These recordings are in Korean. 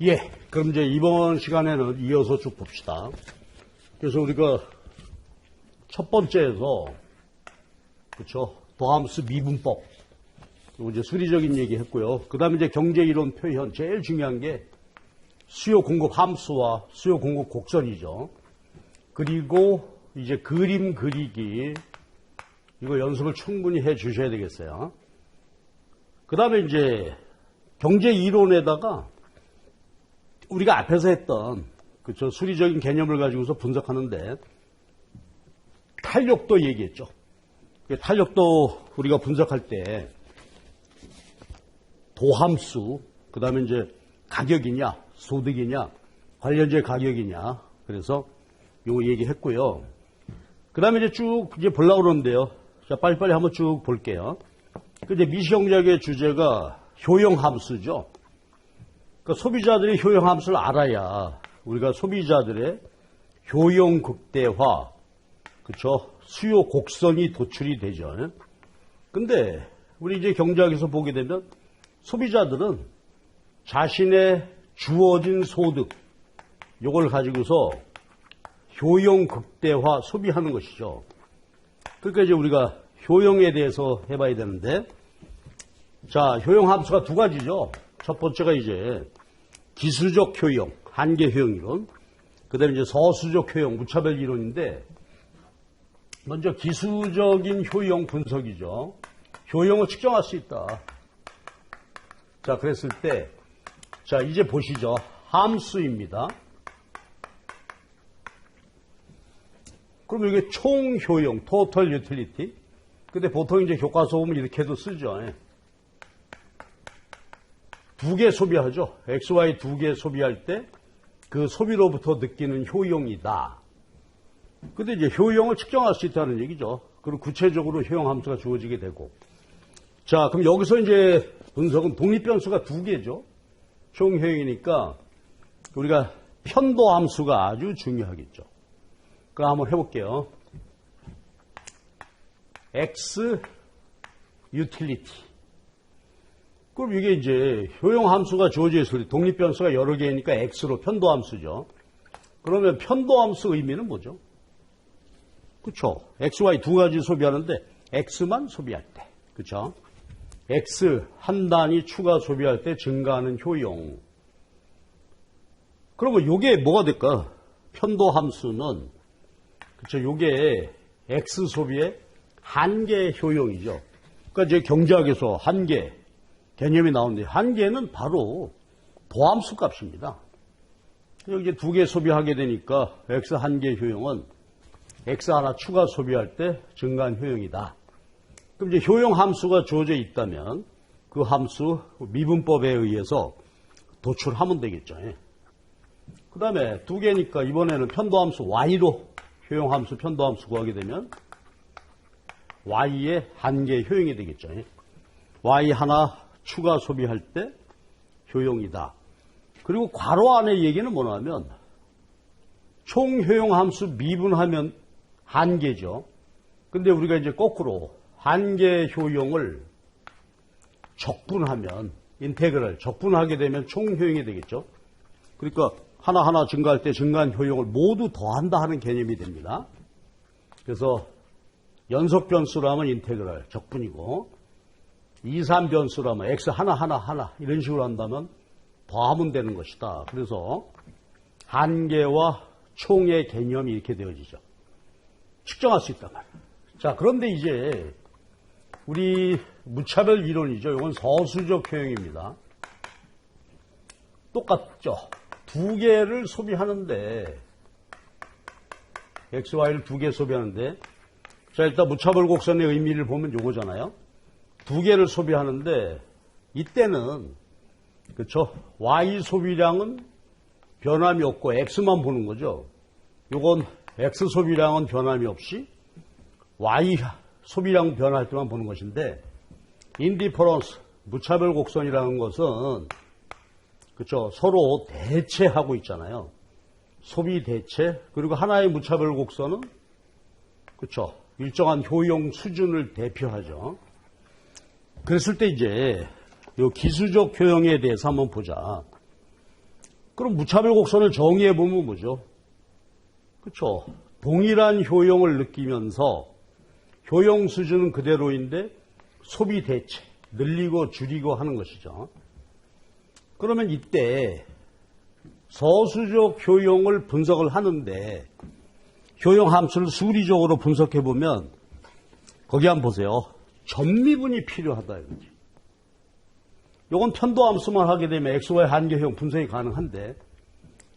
예, 그럼 이제 이번 시간에는 이어서 쭉 봅시다. 그래서 우리가 첫 번째에서, 그쵸, 도함수 미분법, 이제 수리적인 얘기 했고요. 그 다음에 이제 경제이론 표현, 제일 중요한 게 수요 공급 함수와 수요 공급 곡선이죠. 그리고 이제 그림 그리기, 이거 연습을 충분히 해 주셔야 되겠어요. 그 다음에 이제 경제이론에다가 우리가 앞에서 했던 그쵸 수리적인 개념을 가지고서 분석하는데 탄력도 얘기했죠. 탄력도 우리가 분석할 때 도함수, 그 다음에 이제 가격이냐, 소득이냐, 관련주의 가격이냐, 그래서 요거 얘기했고요. 그 다음에 이제 쭉 이제 보려고 그러는데요. 자, 빨리빨리 한번 쭉 볼게요. 이제 미시경제학의 주제가 효용함수죠. 그러니까 소비자들이 효용함수를 알아야 우리가 소비자들의 효용 극대화, 그쵸? 수요 곡선이 도출이 되죠. 근데 우리 이제 경제학에서 보게 되면 소비자들은 자신의 주어진 소득, 요걸 가지고서 효용 극대화 소비하는 것이죠. 그러니까 이제 우리가 효용에 대해서 해봐야 되는데, 자, 효용 함수가 두 가지죠. 첫 번째가 이제 기수적 효용, 한계 효용 이론, 그 다음에 이제 서수적 효용, 무차별 이론인데, 먼저 기수적인 효용 분석이죠. 효용을 측정할 수 있다. 자, 그랬을 때, 자, 이제 보시죠. 함수입니다. 그럼 이게 총 효용, total utility. 근데 보통 이제 교과서 보면 이렇게도 쓰죠. 두 개 소비하죠. XY 두 개 소비할 때 그 소비로부터 느끼는 효용이다. 근데 이제 효용을 측정할 수 있다는 얘기죠. 그리고 구체적으로 효용 함수가 주어지게 되고. 자, 그럼 여기서 이제 분석은 독립변수가 두 개죠. 총 효용이니까 우리가 편도 함수가 아주 중요하겠죠. 그럼 한번 해볼게요. X utility. 그럼 이게 이제 효용 함수가 주어져 있을 때 독립변수가 여러 개니까 X로 편도 함수죠. 그러면 편도 함수 의미는 뭐죠? 그쵸. X, Y 두 가지 소비하는데 X만 소비할 때. 그쵸. X 한 단위 추가 소비할 때 증가하는 효용. 그러면 요게 뭐가 될까? 편도 함수는, 그쵸. 요게 X 소비의 한계 효용이죠. 그러니까 이제 경제학에서 한계 개념이 나오는데, 한계는 바로 도함수 값입니다. 여기 이제 두 개 소비하게 되니까 X 한계 효용은 X 하나 추가 소비할 때 증가한 효용이다. 그럼 이제 효용 함수가 주어져 있다면 그 함수 미분법에 의해서 도출하면 되겠죠. 그 다음에 두 개니까 이번에는 편도 함수 Y로 효용 함수 편도 함수 구하게 되면 Y의 한계 효용이 되겠죠. Y 하나 추가 소비할 때 효용이다. 그리고 괄호 안의 얘기는 뭐냐면 총 효용 함수 미분하면 한계죠. 근데 우리가 이제 거꾸로 한계 효용을 적분하면 인테그럴 적분하게 되면 총 효용이 되겠죠. 그러니까 하나하나 증가할 때 증가한 효용을 모두 더한다 하는 개념이 됩니다. 그래서 연속 변수라면 인테그럴 적분이고 2, 3변수라면 x 하나 이런 식으로 한다면 더하면 되는 것이다. 그래서 한계와 총의 개념이 이렇게 되어지죠. 측정할 수 있단 말이에요. 자, 그런데 이제 우리 무차별 이론이죠. 이건 서수적 효용입니다. 똑같죠. 두 개를 소비하는데 x, y를 두 개 소비하는데, 자, 일단 무차별 곡선의 의미를 보면 요거잖아요. 두 개를 소비하는데 이때는 그렇죠. Y 소비량은 변함이 없고 X만 보는 거죠. 요건 X 소비량은 변함이 없이 Y 소비량 변할 때만 보는 것인데, 인디퍼런스 무차별 곡선이라는 것은 그렇죠. 서로 대체하고 있잖아요. 소비 대체. 그리고 하나의 무차별 곡선은 그렇죠. 일정한 효용 수준을 대표하죠. 그랬을 때 이제 요 기수적 효용에 대해서 한번 보자. 그럼 무차별 곡선을 정의해 보면 뭐죠? 그렇죠. 동일한 효용을 느끼면서 효용 수준은 그대로인데 소비 대체, 늘리고 줄이고 하는 것이죠. 그러면 이때 서수적 효용을 분석을 하는데 효용 함수를 수리적으로 분석해 보면 거기 한번 보세요. 전미분이 필요하다 이거지. 요건 편도 함수만 하게 되면 xy 한계 효용 분석이 가능한데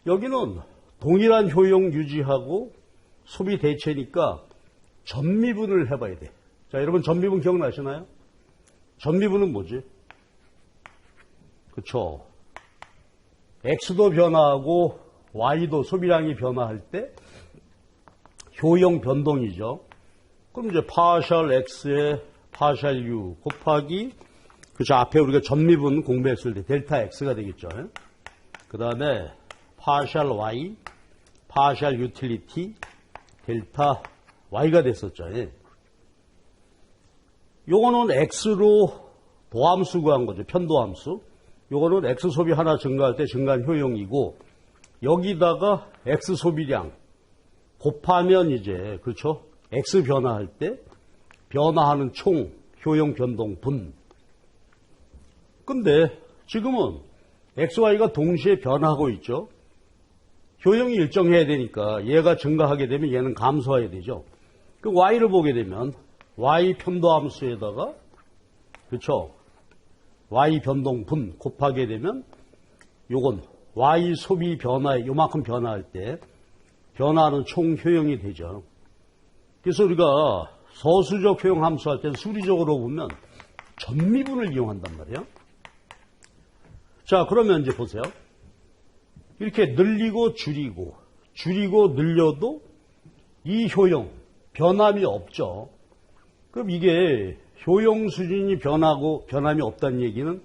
여기는 동일한 효용 유지하고 소비 대체니까 전미분을 해봐야 돼. 자, 여러분 전미분 기억나시나요? 전미분은 뭐지? 그쵸. x도 변화하고 y도 소비량이 변화할 때 효용 변동이죠. 그럼 이제 파셜 x에 파셜 u 곱하기 그쵸. 앞에 우리가 전미분 공부했을 때 델타 x가 되겠죠. 그 다음에 파셜 y, 파셜 유틸리티, 델타 y가 됐었죠. 요거는 x로 도함수 구한 거죠. 편도함수. 요거는 x 소비 하나 증가할 때 증가한 효용이고 여기다가 x 소비량 곱하면 이제 그렇죠. x 변화할 때 변화하는 총 효용 변동 분. 근데 지금은 x, y가 동시에 변화하고 있죠. 효용이 일정해야 되니까 얘가 증가하게 되면 얘는 감소해야 되죠. 그 y를 보게 되면 y 편도함수에다가 그렇죠. y 변동분 곱하게 되면 요건 y 소비 변화에 요만큼 변화할 때 변화하는 총 효용이 되죠. 그래서 우리가 서수적 효용 함수할 때는 수리적으로 보면 전미분을 이용한단 말이에요. 자, 그러면 이제 보세요. 이렇게 늘리고 줄이고 늘려도 이 효용 변함이 없죠. 그럼 이게 효용 수준이 변하고 변함이 없다는 얘기는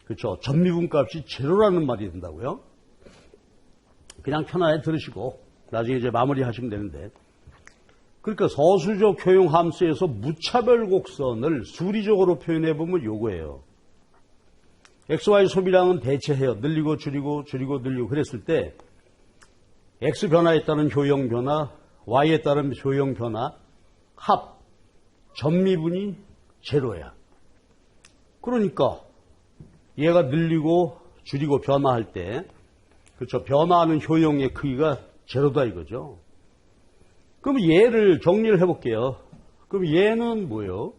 그렇죠. 전미분 값이 제로라는 말이 된다고요. 그냥 편안하게 들으시고 나중에 이제 마무리하시면 되는데 그러니까 서수적 효용 함수에서 무차별 곡선을 수리적으로 표현해 보면 요거예요. XY 소비량은 대체해요. 늘리고 줄이고 늘리고 그랬을 때 X 변화에 따른 효용 변화, Y에 따른 효용 변화 합 전미분이 제로야. 그러니까 얘가 늘리고 줄이고 변화할 때 그렇죠. 변화하는 효용의 크기가 제로다 이거죠. 그럼 얘를 정리를 해볼게요. 그럼 얘는 뭐예요?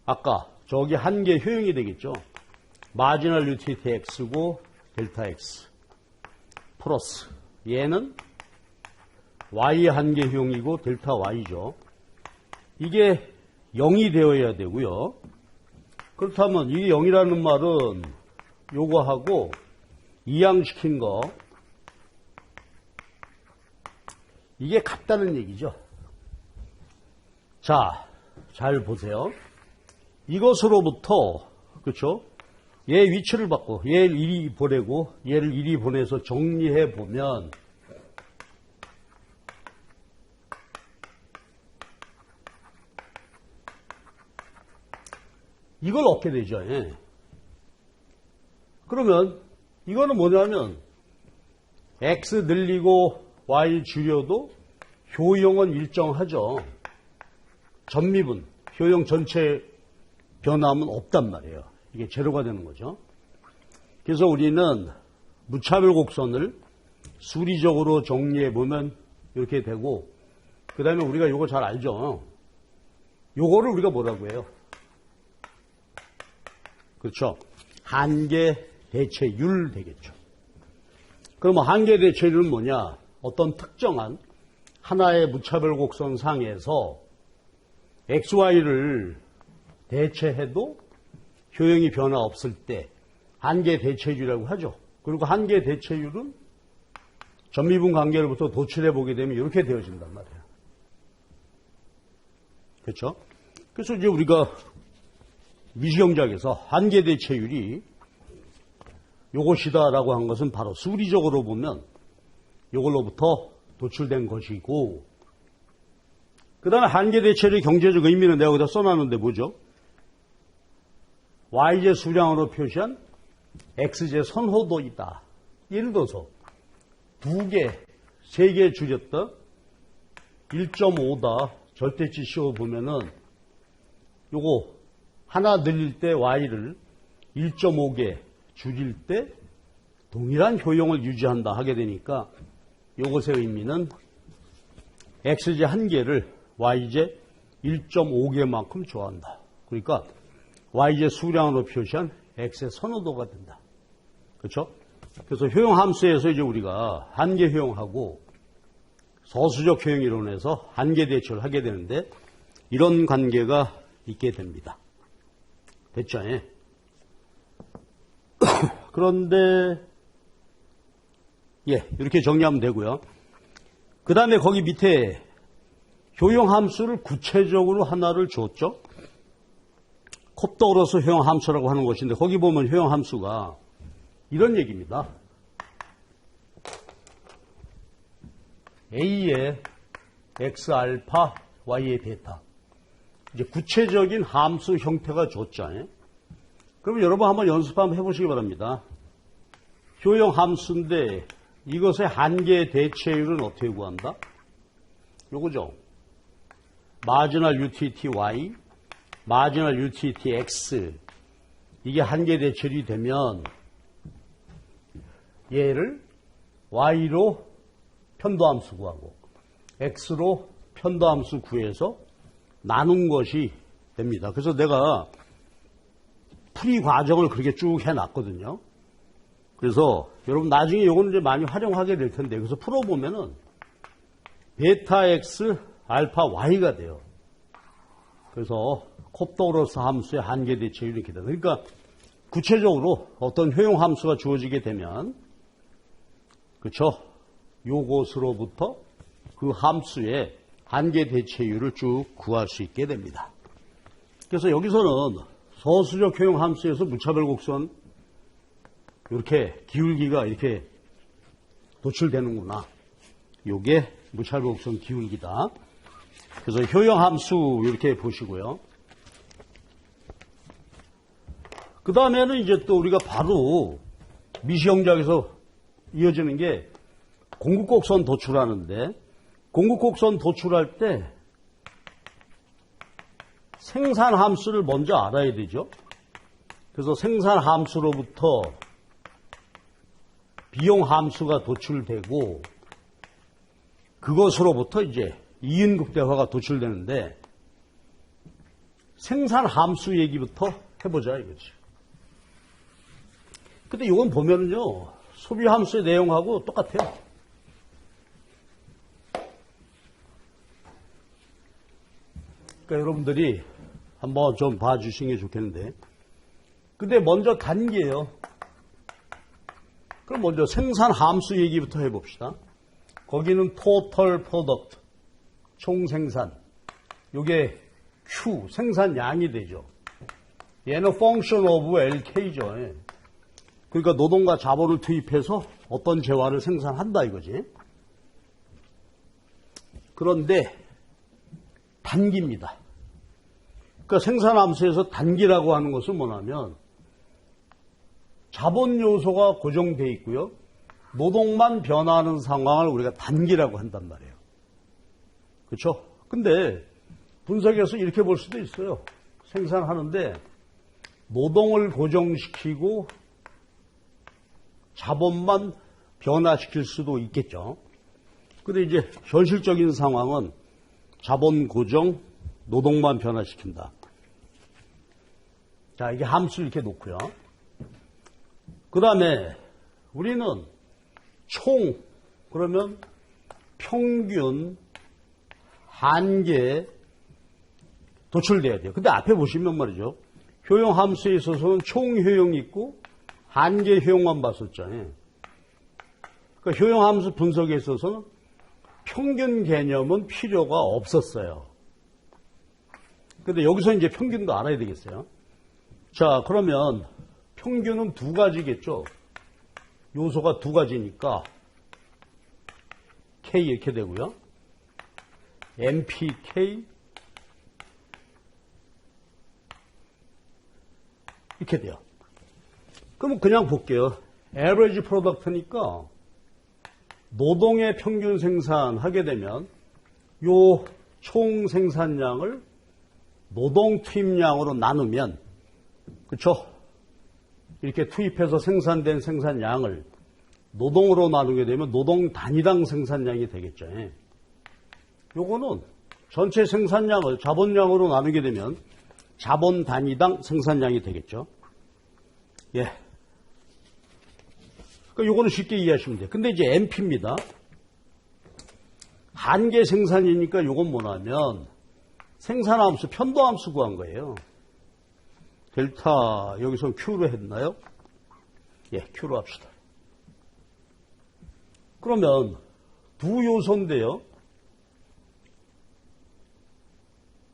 아까 저기 한계 효용이 되겠죠. 마지널 유틸리티 x고 델타 x 플러스 얘는 y 한계 효용이고 델타 y죠. 이게 0이 되어야 되고요. 그렇다면 이게 0이라는 말은 요거하고 이항시킨 거 이게 같다는 얘기죠. 자, 잘 보세요. 이것으로부터 그렇죠? 얘 위치를 바꿔 얘를 이리 보내고 얘를 이리 보내서 정리해 보면 이걸 얻게 되죠. 예. 그러면 이거는 뭐냐면 x 늘리고 y 줄여도 효용은 일정하죠. 전미분, 효용 전체 변함은 없단 말이에요. 이게 제로가 되는 거죠. 그래서 우리는 무차별 곡선을 수리적으로 정리해 보면 이렇게 되고 그 다음에 우리가 이거 잘 알죠. 요거를 우리가 뭐라고 해요? 그렇죠. 한계 대체율 되겠죠. 그러면 한계 대체율은 뭐냐? 어떤 특정한 하나의 무차별 곡선 상에서 XY를 대체해도 효용이 변화 없을 때 한계 대체율이라고 하죠. 그리고 한계 대체율은 전미분 관계로부터 도출해 보게 되면 이렇게 되어진단 말이에요. 그렇죠? 그래서 이제 우리가 미시경작에서 한계 대체율이 요것이다라고 한 것은 바로 수리적으로 보면 요걸로부터 도출된 것이고 그 다음에 한계 대체율의 경제적 의미는 내가 여기다 써놨는데 뭐죠? y제 수량으로 표시한 x제 선호도이다. 예를 들어서 2개, 3개 줄였다 1.5다 절대치 씌워보면은 요거 하나 늘릴 때 y를 1.5개 줄일 때 동일한 효용을 유지한다 하게 되니까 요것의 의미는 x제 1개를 y제 1.5개만큼 좋아한다. 그러니까 y제 수량으로 표시한 x의 선호도가 된다. 그렇죠? 그래서 효용 함수에서 이제 우리가 한계 효용하고 서수적 효용 이론에서 한계 대처를 하게 되는데 이런 관계가 있게 됩니다. 됐죠? 예. 그런데 예, 이렇게 정리하면 되고요. 그 다음에 거기 밑에 효용 함수를 구체적으로 하나를 줬죠. 콥더로서 효용 함수라고 하는 것인데 거기 보면 효용 함수가 이런 얘기입니다. A의 X 알파, Y의 베타. 이제 구체적인 함수 형태가 줬죠. 그럼 여러분 한번 연습 한번 해보시기 바랍니다. 효용 함수인데 이것의 한계 대체율은 어떻게 구한다? 요거죠. 마지널 utility y, 마지널 utility x. 이게 한계 대체율이 되면 얘를 y로 편도함수 구하고 x로 편도함수 구해서 나눈 것이 됩니다. 그래서 내가 풀이 과정을 그렇게 쭉 해놨거든요. 그래서 여러분 나중에 요거는 이제 많이 활용하게 될 텐데 그래서 풀어보면은 베타 x 알파 y가 돼요. 그래서 콥더로스 함수의 한계 대체율이 이렇게 돼요. 그러니까 구체적으로 어떤 효용 함수가 주어지게 되면 그렇죠? 요것으로부터 그 함수의 한계 대체율을 쭉 구할 수 있게 됩니다. 그래서 여기서는 서수적 효용 함수에서 무차별 곡선 이렇게 기울기가 이렇게 도출되는구나. 요게 무차별 곡선 기울기다. 그래서 효용 함수 이렇게 보시고요. 그 다음에는 이제 또 우리가 바로 미시형작에서 이어지는 게 공급곡선 도출하는데 공급곡선 도출할 때 생산 함수를 먼저 알아야 되죠. 그래서 생산 함수로부터 비용 함수가 도출되고 그것으로부터 이제 이윤극대화가 도출되는데 생산 함수 얘기부터 해보자 이거지. 근데 이건 보면은요 소비 함수의 내용하고 똑같아요. 그러니까 여러분들이 한번 좀 봐주시는 게 좋겠는데 근데 먼저 단계예요. 그럼 먼저 생산 함수 얘기부터 해봅시다. 거기는 total product, 총 생산. 요게 Q, 생산량이 되죠. 얘는 function of LK죠. 그러니까 노동과 자본을 투입해서 어떤 재화를 생산한다 이거지. 그런데 단기입니다. 그러니까 생산함수에서 단기라고 하는 것은 뭐냐면 자본 요소가 고정되어 있고요. 노동만 변화하는 상황을 우리가 단기라고 한단 말이에요. 그렇죠? 근데 분석에서 이렇게 볼 수도 있어요. 생산하는데 노동을 고정시키고 자본만 변화시킬 수도 있겠죠. 근데 이제 현실적인 상황은 자본 고정, 노동만 변화시킨다. 자, 이게 함수 이렇게 놓고요. 그 다음에 우리는 총, 그러면 평균, 한계 도출돼야 돼요. 근데 앞에 보시면 말이죠. 효용 함수에 있어서는 총 효용이 있고 한계 효용만 봤었잖아요. 그러니까 효용 함수 분석에 있어서는 평균 개념은 필요가 없었어요. 근데 여기서 이제 평균도 알아야 되겠어요. 자, 그러면 평균은 두 가지겠죠. 요소가 두 가지니까 K 이렇게 되고요. MPK 이렇게 돼요. 그럼 그냥 볼게요. average product니까 노동의 평균 생산하게 되면 요 총 생산량을 노동 투입량으로 나누면, 그쵸? 이렇게 투입해서 생산된 생산량을 노동으로 나누게 되면 노동 단위당 생산량이 되겠죠. 요거는 전체 생산량을 자본량으로 나누게 되면 자본 단위당 생산량이 되겠죠. 예. 그러니까 요거는 쉽게 이해하시면 돼요. 근데 이제 NP입니다. 한계 생산이니까 요건 뭐냐면 생산함수, 편도함수 구한 거예요. 델타 여기서 Q로 했나요? 예, Q로 합시다. 그러면 두 요소인데요.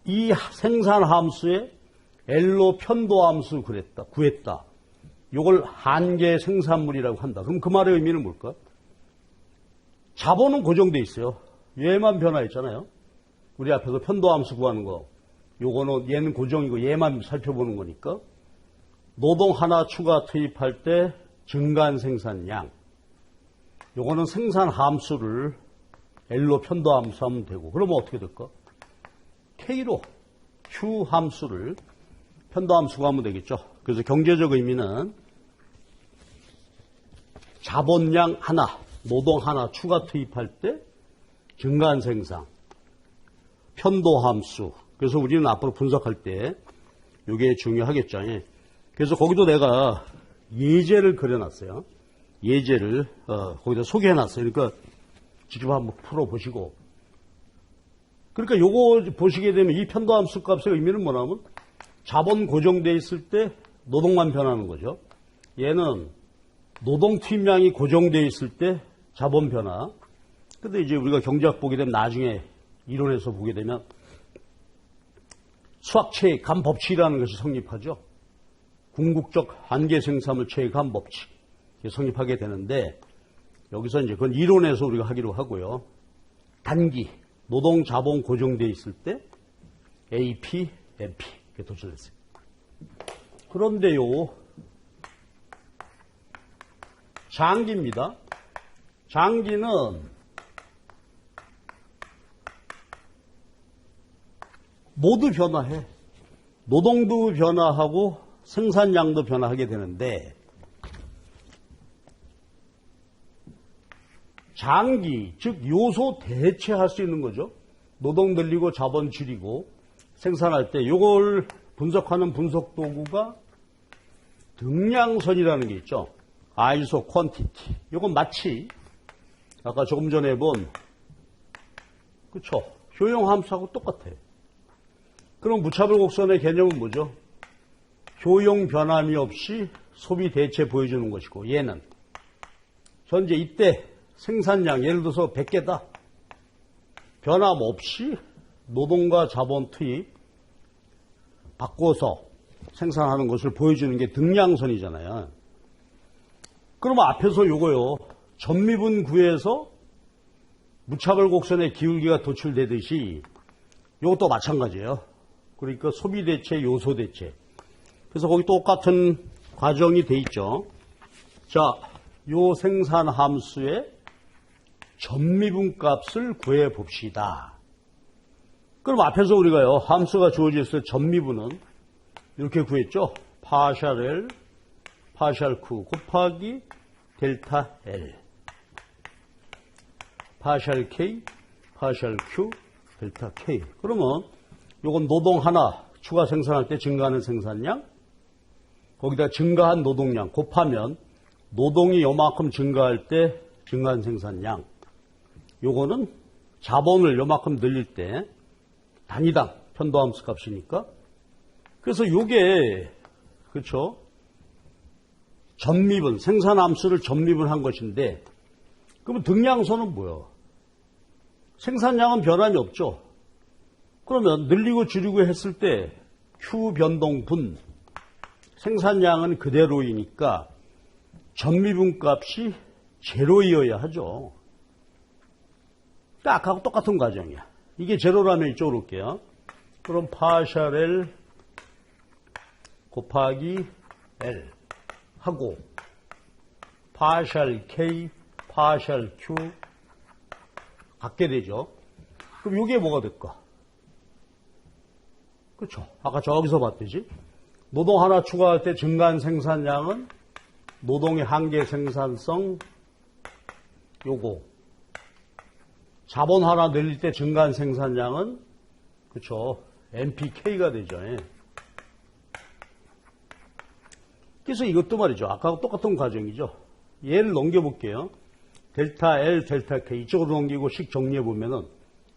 이 생산함수에 L로 편도함수 구했다. 요걸 한계 생산물이라고 한다. 그럼 그 말의 의미는 뭘까? 자본은 고정돼 있어요. 얘만 변화했잖아요. 우리 앞에서 편도함수 구하는 거. 요거는 얘는 고정이고 얘만 살펴보는 거니까. 노동 하나 추가 투입할 때 증가한 생산량. 요거는 생산함수를 L로 편도함수 하면 되고. 그러면 어떻게 될까? K로 Q 함수를 편도함수가 하면 되겠죠. 그래서 경제적 의미는 자본량 하나, 노동 하나 추가 투입할 때 증가한 생산, 편도함수. 그래서 우리는 앞으로 분석할 때 이게 중요하겠죠. 그래서 거기도 내가 예제를 그려놨어요. 예제를 거기다 소개해놨어요. 그러니까 직접 한번 풀어보시고. 그러니까 요거 보시게 되면 이 편도함수 값의 의미는 뭐냐면 자본 고정돼 있을 때 노동만 변하는 거죠. 얘는 노동 투입량이 고정돼 있을 때 자본 변화. 근데 이제 우리가 경제학 보게 되면 나중에 이론에서 보게 되면 수학체의 감법칙이라는 것이 성립하죠. 궁극적 한계 생산물 체의 감법칙. 성립하게 되는데 여기서 이제 그건 이론에서 우리가 하기로 하고요. 단기 노동 자본 고정돼 있을 때 AP, MP 이렇게 도출했어요. 그런데요, 장기입니다. 장기는 모두 변화해. 노동도 변화하고 생산량도 변화하게 되는데 장기, 즉 요소 대체할 수 있는 거죠. 노동 늘리고 자본 줄이고 생산할 때 이걸 분석하는 분석 도구가 등량선이라는 게 있죠. 아이소 퀀티티. 이건 마치 아까 조금 전에 본 그쵸? 효용 함수하고 똑같아요. 그럼 무차별 곡선의 개념은 뭐죠? 효용 변함이 없이 소비 대체 보여주는 것이고 얘는 현재 이때 생산량 예를 들어서 100개다. 변함 없이 노동과 자본 투입 바꿔서 생산하는 것을 보여주는 게 등량선이잖아요. 그러면 앞에서 요거요. 전미분 구해서 무차별 곡선의 기울기가 도출되듯이 요것도 마찬가지예요. 그러니까 소비 대체, 요소 대체. 그래서 거기 똑같은 과정이 돼 있죠. 자, 요 생산 함수의 전미분 값을 구해 봅시다. 그럼 앞에서 우리가요, 함수가 주어졌을 때 전미분은 이렇게 구했죠. 파샬 L, 파샬 Q 곱하기 델타 L. 파샬 K, 파샬 Q, 델타 K. 그러면 요건 노동 하나 추가 생산할 때 증가하는 생산량, 거기다 증가한 노동량 곱하면 노동이 요만큼 증가할 때 증가한 생산량. 요거는 자본을 요만큼 늘릴 때 단위당 편도함수 값이니까. 그래서 요게 그렇죠? 전미분, 생산함수를 전미분한 것인데 그러면 등량선은 뭐야? 생산량은 변함이 없죠. 그러면 늘리고 줄이고 했을 때 Q 변동분 생산량은 그대로이니까 전미분 값이 제로이어야 하죠. 아까하고 똑같은 과정이야. 이게 제로라면 이쪽으로 올게요. 그럼 파샬 L 곱하기 L 하고 파셜 K, 파셜 Q 갖게 되죠. 그럼 이게 뭐가 될까? 그렇죠. 아까 저기서 봤듯이 노동 하나 추가할 때 증가한 생산량은 노동의 한계 생산성 요거. 자본 하나 늘릴 때 증가한 생산량은 그렇죠. MPK가 되죠. 그래서 이것도 말이죠. 아까하고 똑같은 과정이죠. 얘를 넘겨볼게요. 델타 L, 델타 K 이쪽으로 넘기고 식 정리해보면은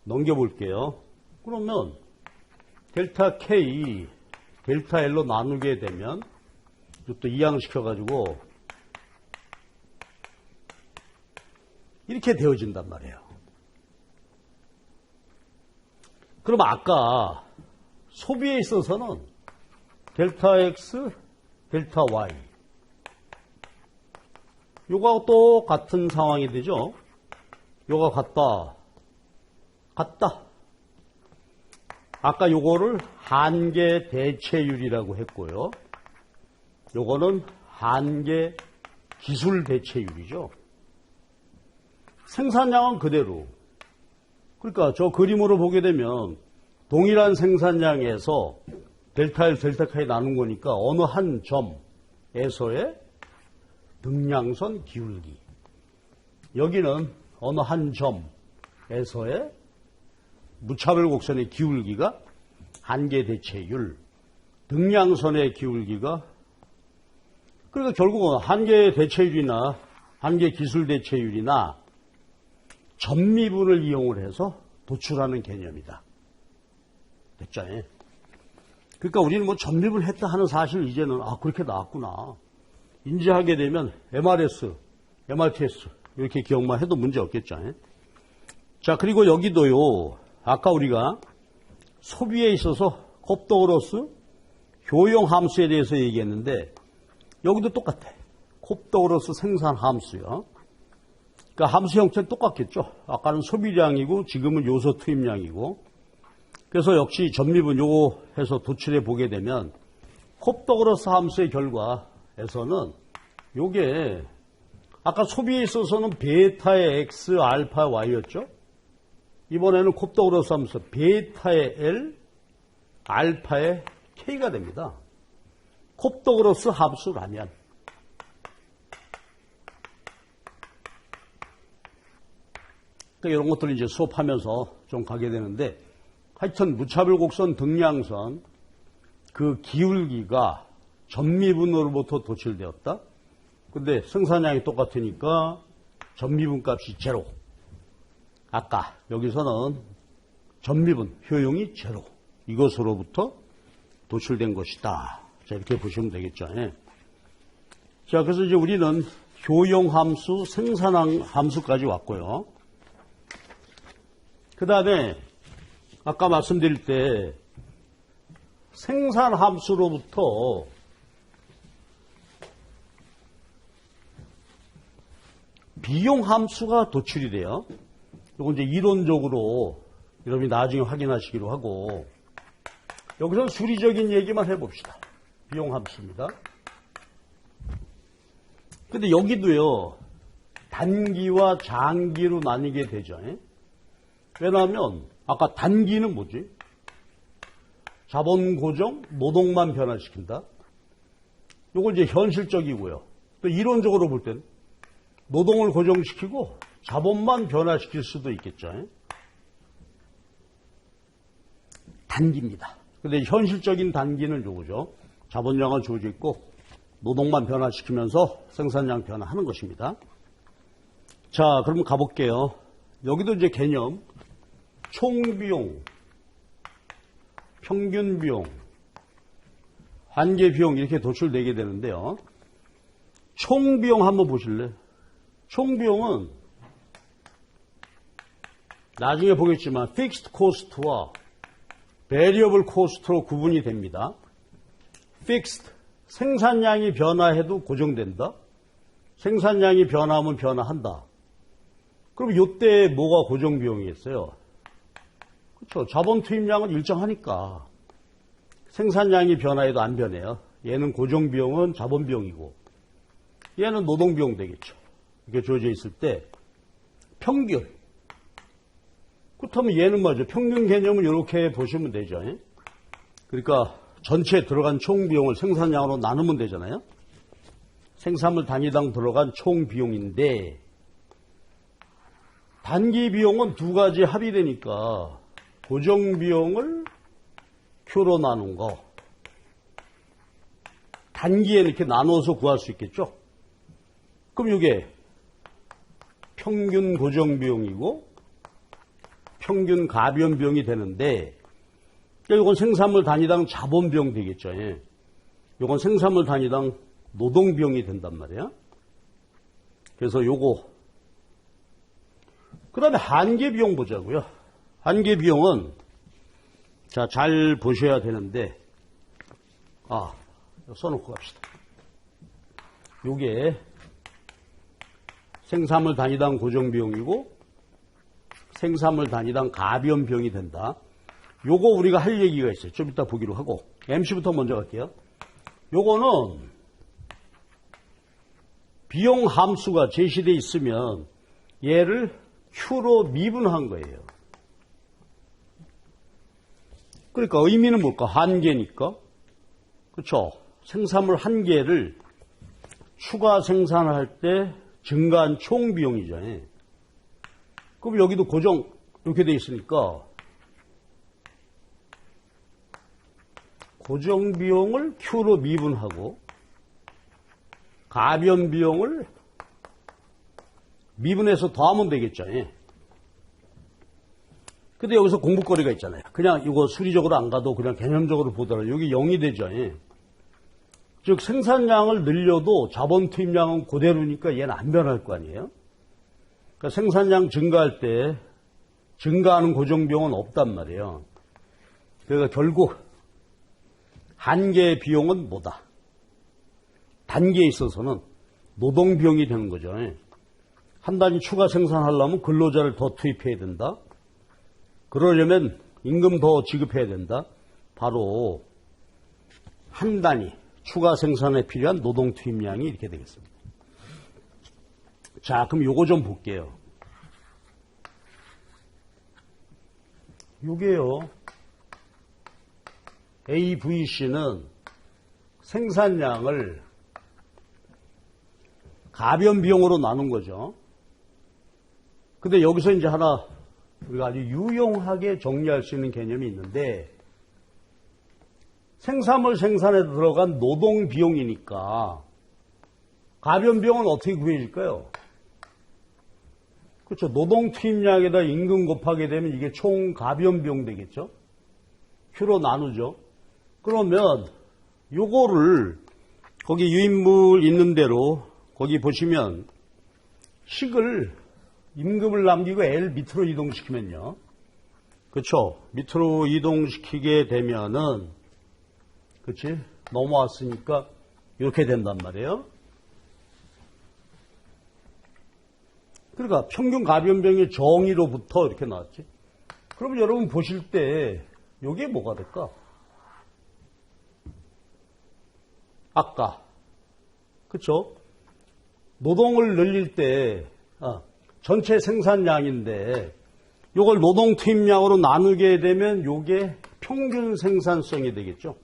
넘겨볼게요. 그러면 델타 K, 델타 L로 나누게 되면 이것도 이항시켜가지고 이렇게 되어진단 말이에요. 그럼 아까 소비에 있어서는 델타 X, 델타 Y 요거하고 똑같은 상황이 되죠. 요거 같다. 아까 요거를 한계 대체율이라고 했고요. 요거는 한계 기술 대체율이죠. 생산량은 그대로. 그러니까 저 그림으로 보게 되면 동일한 생산량에서 델타 L, 델타 K 나눈 거니까 어느 한 점에서의 등량선 기울기. 여기는 어느 한 점에서의 무차별 곡선의 기울기가 한계 대체율, 등량선의 기울기가 그러니까 결국은 한계 대체율이나 한계 기술 대체율이나 점미분을 이용을 해서 도출하는 개념이다. 됐죠? 그러니까 우리는 뭐 점미분을 했다 하는 사실 이제는 그렇게 나왔구나. 인지하게 되면 MRS, MRTS 이렇게 기억만 해도 문제 없겠죠. 자, 그리고 여기도요. 아까 우리가 소비에 있어서 콥도그로스 효용 함수에 대해서 얘기했는데 여기도 똑같아. 콥도그로스 생산 함수요. 그러니까 함수 형태는 똑같겠죠. 아까는 소비량이고 지금은 요소 투입량이고. 그래서 역시 점미분 요거 해서 도출해 보게 되면 콥도그로스 함수의 결과에서는 요게 아까 소비에 있어서는 베타의 X, 알파, Y였죠. 이번에는 콥도그로스 함수 베타의 L, 알파의 K가 됩니다. 콥도그로스 함수라면. 그러니까 이런 것들을 이제 수업하면서 좀 가게 되는데 하여튼 무차별 곡선 등량선 그 기울기가 점미분으로부터 도출되었다. 근데 생산량이 똑같으니까 점미분 값이 제로. 아까 여기서는 점미분 효용이 제로. 이것으로부터 도출된 것이다. 자, 이렇게 보시면 되겠죠. 자, 그래서 이제 우리는 효용 함수, 생산 함수까지 왔고요. 그 다음에 아까 말씀드릴 때 생산 함수로부터 비용 함수가 도출이 돼요. 이건 이제 이론적으로 여러분이 나중에 확인하시기로 하고 여기서 수리적인 얘기만 해봅시다. 비용 함수입니다. 근데 여기도요 단기와 장기로 나뉘게 되죠. 왜냐하면 아까 단기는 뭐지? 자본 고정, 노동만 변화시킨다. 이건 이제 현실적이고요. 또 이론적으로 볼 때는 노동을 고정시키고 자본만 변화시킬 수도 있겠죠. 단기입니다. 근데 현실적인 단기는 요거죠. 자본량은 주어져 있고 노동만 변화시키면서 생산량 변화하는 것입니다. 자, 그럼 가볼게요. 여기도 이제 개념 총비용, 평균비용, 한계비용 이렇게 도출되게 되는데요. 총비용 한번 보실래요? 총비용은 나중에 보겠지만 픽스드 코스트와 베리어블 코스트로 구분이 됩니다. 픽스드, 생산량이 변화해도 고정된다. 생산량이 변화하면 변화한다. 그럼 이때 뭐가 고정비용이겠어요? 그렇죠. 자본 투입량은 일정하니까 생산량이 변화해도 안 변해요. 얘는 고정비용은 자본비용이고 얘는 노동비용 되겠죠. 이렇게 주어져 있을 때 평균. 그렇다면 얘는 뭐죠? 평균 개념을 이렇게 보시면 되죠. 그러니까 전체에 들어간 총 비용을 생산량으로 나누면 되잖아요. 생산물 단위당 들어간 총 비용인데 단기 비용은 두 가지 합의되니까 고정 비용을 Q로 나눈 거. 단기에 이렇게 나눠서 구할 수 있겠죠. 그럼 이게 평균 고정 비용이고 평균 가변 비용이 되는데 이건 생산물 단위당 자본 비용 되겠죠. 이건 생산물 단위당 노동 비용이 된단 말이야. 그래서 요거 그다음에 한계 비용 보자고요. 한계 비용은 자, 잘 보셔야 되는데 써놓고 갑시다. 요게 생산물 단위당 고정 비용이고 생산물 단위당 가변 비용이 된다. 요거 우리가 할 얘기가 있어요. 좀 이따 보기로 하고 MC부터 먼저 갈게요. 요거는 비용 함수가 제시되어 있으면 얘를 Q로 미분한 거예요. 그러니까 의미는 뭘까? 한계니까. 그렇죠? 생산물 한 개를 추가 생산할 때 증가한 총 비용이죠. 그럼 여기도 고정 이렇게 돼 있으니까 고정 비용을 Q로 미분하고 가변 비용을 미분해서 더하면 되겠죠. 근데 여기서 공부거리가 있잖아요. 그냥 이거 수리적으로 안 가도 그냥 개념적으로 보더라도 여기 0이 되죠. 즉 생산량을 늘려도 자본 투입량은 그대로니까 얘는 안 변할 거 아니에요. 그러니까 생산량 증가할 때 증가하는 고정비용은 없단 말이에요. 그러니까 결국 한계의 비용은 뭐다? 단계에 있어서는 노동비용이 되는 거죠. 한 단위 추가 생산하려면 근로자를 더 투입해야 된다. 그러려면 임금 더 지급해야 된다. 바로 한 단위 추가 생산에 필요한 노동 투입량이 이렇게 되겠습니다. 자, 그럼 요거 좀 볼게요. 요게요. AVC는 생산량을 가변 비용으로 나눈 거죠. 근데 여기서 이제 하나 우리가 아주 유용하게 정리할 수 있는 개념이 있는데 생산물 생산에 들어간 노동 비용이니까 가변 비용은 어떻게 구해질까요? 그렇죠. 노동 투입량에다 임금 곱하게 되면 이게 총 가변 비용 되겠죠. Q로 나누죠. 그러면 요거를 거기 유인물 있는 대로 거기 보시면 식을 임금을 남기고 L 밑으로 이동시키면요. 그렇죠. 밑으로 이동시키게 되면은 그렇지? 넘어왔으니까 이렇게 된단 말이에요. 그러니까 평균 가변비용의 정의로부터 이렇게 나왔지. 그럼 여러분 보실 때 이게 뭐가 될까? 아까 그렇죠? 노동을 늘릴 때 전체 생산량인데 이걸 노동 투입량으로 나누게 되면 이게 평균 생산성이 되겠죠.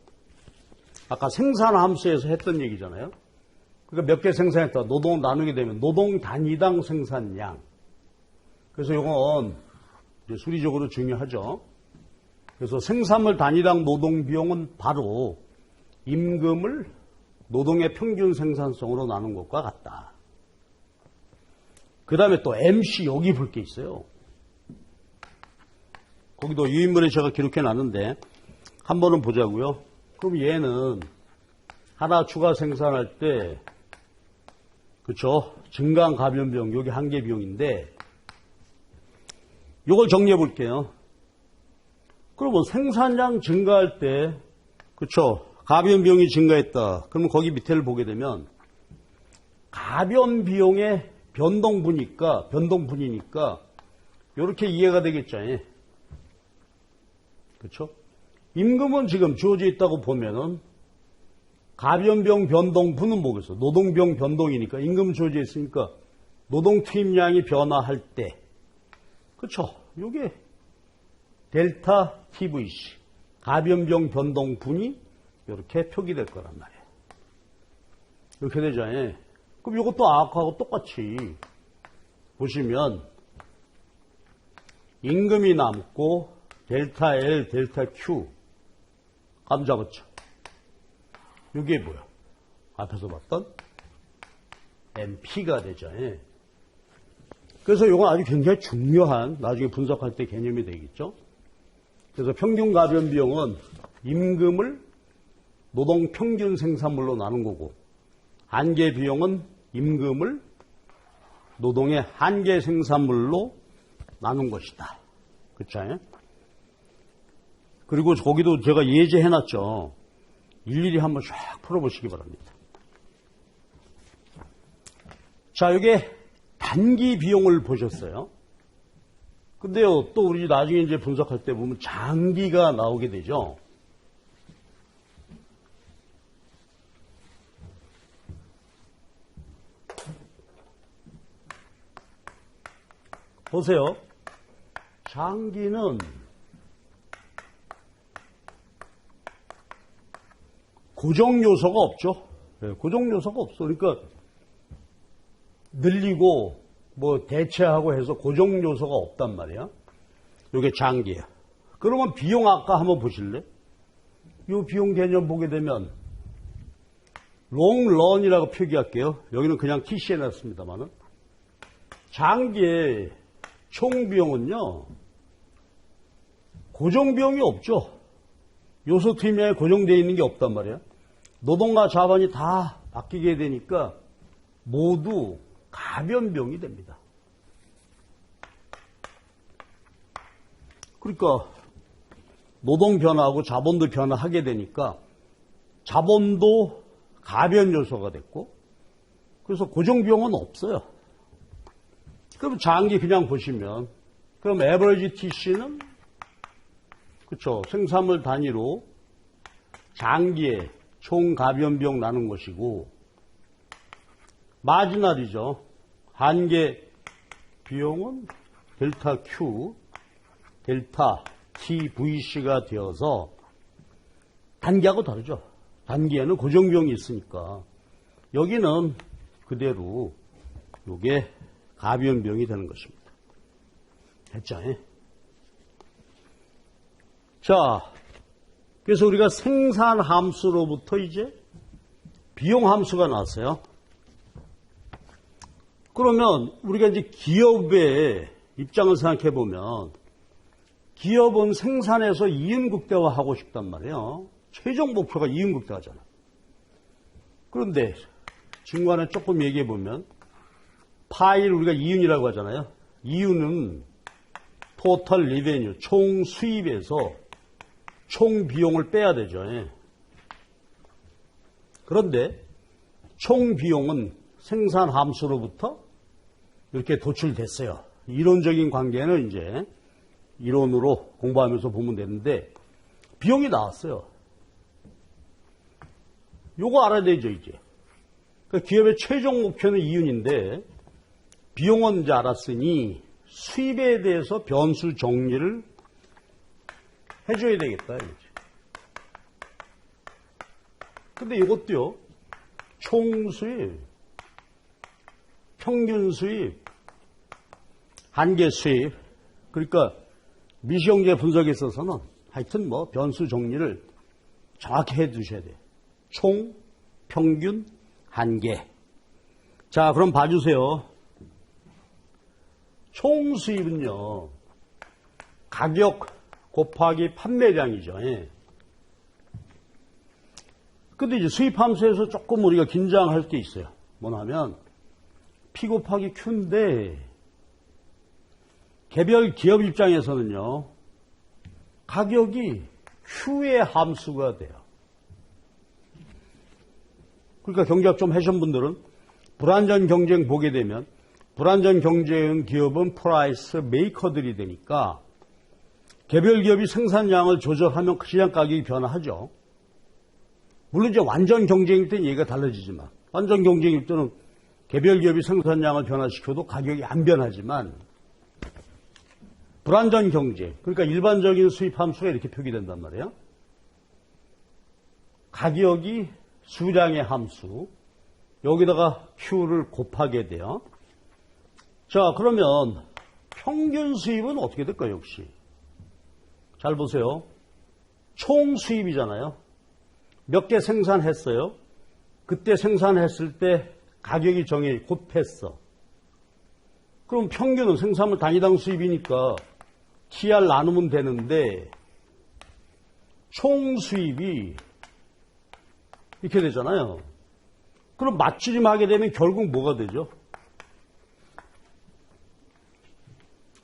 아까 생산 함수에서 했던 얘기잖아요. 그러니까 몇 개 생산했다. 노동을 나누게 되면 노동 단위당 생산량. 그래서 이건 이제 수리적으로 중요하죠. 그래서 생산물 단위당 노동 비용은 바로 임금을 노동의 평균 생산성으로 나눈 것과 같다. 그 다음에 또 MC 여기 볼 게 있어요. 거기도 유인물에 제가 기록해 놨는데 한 번은 보자고요. 그럼 얘는 하나 추가 생산할 때 그렇죠? 증가한 가변 비용 여기 한계 비용인데 이걸 정리해 볼게요. 그러면 생산량 증가할 때 그렇죠? 가변 비용이 증가했다. 그러면 거기 밑에를 보게 되면 가변 비용의 변동분이니까 이렇게 이해가 되겠죠. 그렇죠? 임금은 지금 주어져 있다고 보면은 가변비용 변동분은 뭐겠어? 노동비용 변동이니까 임금 조지에 있으니까 노동 투입량이 변화할 때, 그렇죠? 요게 델타 TVC 가변비용 변동분이 이렇게 표기될 거란 말이에요. 이렇게 되잖아요. 그럼 이것도 아까하고 똑같이 보시면 임금이 남고 델타 L, 델타 Q 감 잡았죠. 이게 뭐야? 앞에서 봤던 MP가 되죠. 그래서 이건 아주 굉장히 중요한 나중에 분석할 때 개념이 되겠죠. 그래서 평균 가변 비용은 임금을 노동 평균 생산물로 나눈 거고, 한계 비용은 임금을 노동의 한계 생산물로 나눈 것이다. 그렇죠? 그리고 거기도 제가 예제해놨죠. 일일이 한번 쫙 풀어보시기 바랍니다. 자, 이게 단기 비용을 보셨어요. 근데요, 또 우리 나중에 이제 분석할 때 보면 장기가 나오게 되죠. 보세요. 장기는 고정 요소가 없죠. 네, 고정 요소가 없어. 그러니까 늘리고 뭐 대체하고 해서 고정 요소가 없단 말이야. 이게 장기야. 그러면 비용 아까 한번 보실래? 이 비용 개념 보게 되면 롱런이라고 표기할게요. 여기는 그냥 TC 해놨습니다만은 장기의 총 비용은요 고정 비용이 없죠. 요소 투입량에 고정되어 있는 게 없단 말이야. 노동과 자본이 다 바뀌게 되니까 모두 가변 비용이 됩니다. 그러니까 노동 변화하고 자본도 변화하게 되니까 자본도 가변 요소가 됐고, 그래서 고정 비용은 없어요. 그럼 장기 그냥 보시면, 그럼 에버리지 TC는 그렇죠. 생산물 단위로 장기에 총 가변 비용 나눈 것이고, 마지널이죠. 한계 비용은 델타 Q, 델타 TVC가 되어서 단기하고 다르죠. 단기에는 고정 비용이 있으니까 여기는 그대로 이게 가변 비용이 되는 것입니다. 됐죠? 자, 그래서 우리가 생산 함수로부터 이제 비용 함수가 나왔어요. 그러면 우리가 이제 기업의 입장을 생각해 보면 기업은 생산해서 이윤극대화하고 싶단 말이에요. 최종 목표가 이윤극대화잖아. 그런데 중간에 조금 얘기해 보면 파일 우리가 이윤이라고 하잖아요. 이윤은 토탈 리베뉴, 총 수입에서 총 비용을 빼야 되죠. 그런데 총 비용은 생산 함수로부터 이렇게 도출됐어요. 이론적인 관계는 이제 이론으로 공부하면서 보면 되는데 비용이 나왔어요. 요거 알아야 되죠, 이제. 그러니까 기업의 최종 목표는 이윤인데 비용은 이제 알았으니 수입에 대해서 변수 정리를 해줘야 되겠다, 이제. 근데 이것도요, 총 수입, 평균 수입, 한계 수입, 그러니까 미시형제 분석에 있어서는 하여튼 뭐 변수 정리를 정확히 해 두셔야 돼요. 총, 평균, 한계. 자, 그럼 봐주세요. 총 수입은요, 가격 곱하기 판매량이죠. 근데 이제 수입 함수에서 조금 우리가 긴장할 게 있어요. 뭐냐면 P 곱하기 Q인데 개별 기업 입장에서는요, 가격이 Q의 함수가 돼요. 그러니까 경제학 좀 하신 분들은 불완전 경쟁 보게 되면 불완전 경쟁 기업은 프라이스 메이커들이 되니까 개별 기업이 생산량을 조절하면 시장 가격이 변화하죠. 물론 이제 완전 경쟁일 때는 얘기가 달라지지만, 완전 경쟁일 때는 개별 기업이 생산량을 변화시켜도 가격이 안 변하지만, 불완전 경쟁, 그러니까 일반적인 수입 함수가 이렇게 표기된단 말이에요. 가격이 수량의 함수, 여기다가 Q를 곱하게 돼요. 자, 그러면 평균 수입은 어떻게 될까요, 역시? 잘 보세요. 총 수입이잖아요. 몇 개 생산했어요. 그때 생산했을 때 가격이 곱했어. 그럼 평균은 생산물 단위당 수입이니까 TR 나누면 되는데 총 수입이 이렇게 되잖아요. 그럼 맞추림하게 되면 결국 뭐가 되죠?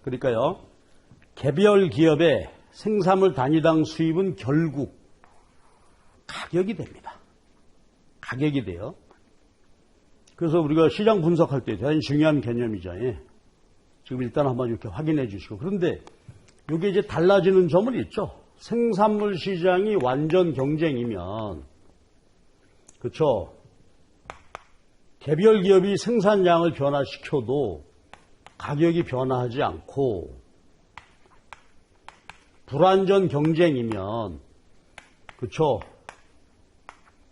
그러니까요. 개별 기업의 생산물 단위당 수입은 결국 가격이 됩니다. 가격이 돼요. 그래서 우리가 시장 분석할 때 대단히 중요한 개념이죠. 예. 지금 일단 한번 이렇게 확인해 주시고. 그런데 이게 이제 달라지는 점은 있죠. 생산물 시장이 완전 경쟁이면, 그렇죠. 개별 기업이 생산량을 변화시켜도 가격이 변화하지 않고, 불완전 경쟁이면, 그렇죠.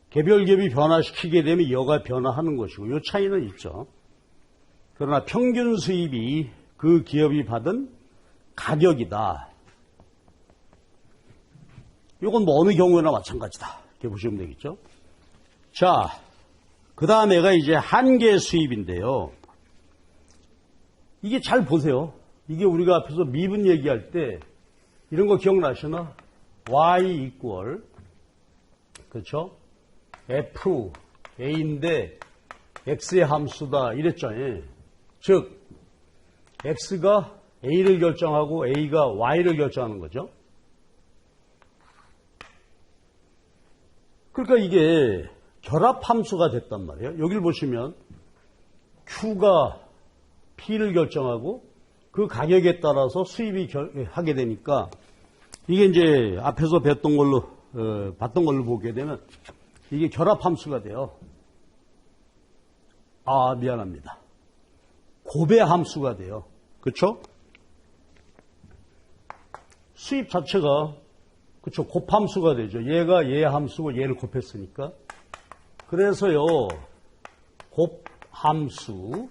개별 기업이 변화시키게 되면 여가 변화하는 것이고, 이 차이는 있죠. 그러나 평균 수입이 그 기업이 받은 가격이다. 이건 뭐 어느 경우에나 마찬가지다. 이렇게 보시면 되겠죠. 자, 그 다음에가 이제 한계 수입인데요. 이게 잘 보세요. 이게 우리가 앞에서 미분 얘기할 때 이런 거 기억나시나? Y equal, 그렇죠? F, A인데 X의 함수다 이랬잖아요. 즉, X가 A를 결정하고 A가 Y를 결정하는 거죠. 그러니까 이게 결합함수가 됐단 말이에요. 여기를 보시면 Q가 P를 결정하고 그 가격에 따라서 수입이 하게 되니까 이게 이제 앞에서 봤던 걸로 보게 되면 이게 결합함수가 돼요. 아, 미안합니다. 고배함수가 돼요. 그렇죠? 수입 자체가 그렇죠. 곱함수가 되죠. 얘가 얘 함수고 얘를 곱했으니까. 그래서요. 곱함수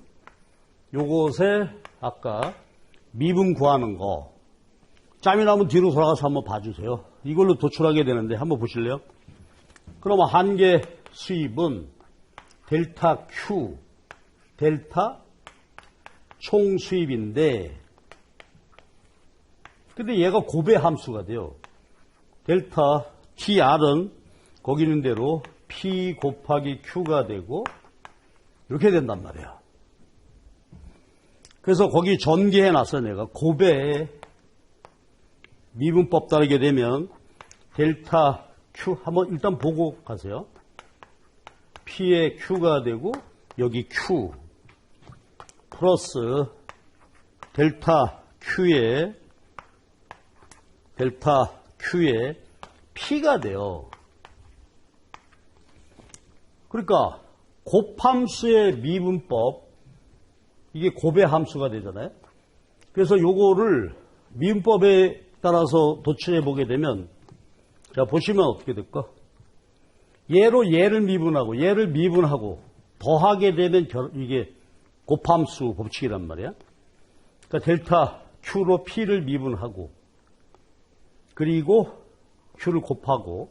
요것에 아까 미분 구하는 거 짬이 나면 뒤로 돌아가서 한번 봐주세요. 이걸로 도출하게 되는데 한번 보실래요? 그러면 한계 수입은 델타 Q, 델타 총 수입인데 근데 얘가 고배 함수가 돼요. 델타 TR은 거기 있는 대로 P 곱하기 Q가 되고 이렇게 된단 말이에요. 그래서 거기 전개해놨어 내가. 고배에 미분법 따르게 되면 델타 Q 한번 일단 보고 가세요. P에 Q가 되고 여기 Q 플러스 델타 Q에 P가 돼요. 그러니까 곱함수의 미분법 이게 고배 함수가 되잖아요. 그래서 요거를 미분법에 따라서 도출해 보게 되면 자 보시면 어떻게 될까? 얘로 얘를 미분하고 더하게 되면 이게 곱함수 법칙이란 말이야. 그러니까 델타 Q로 P를 미분하고 그리고 Q를 곱하고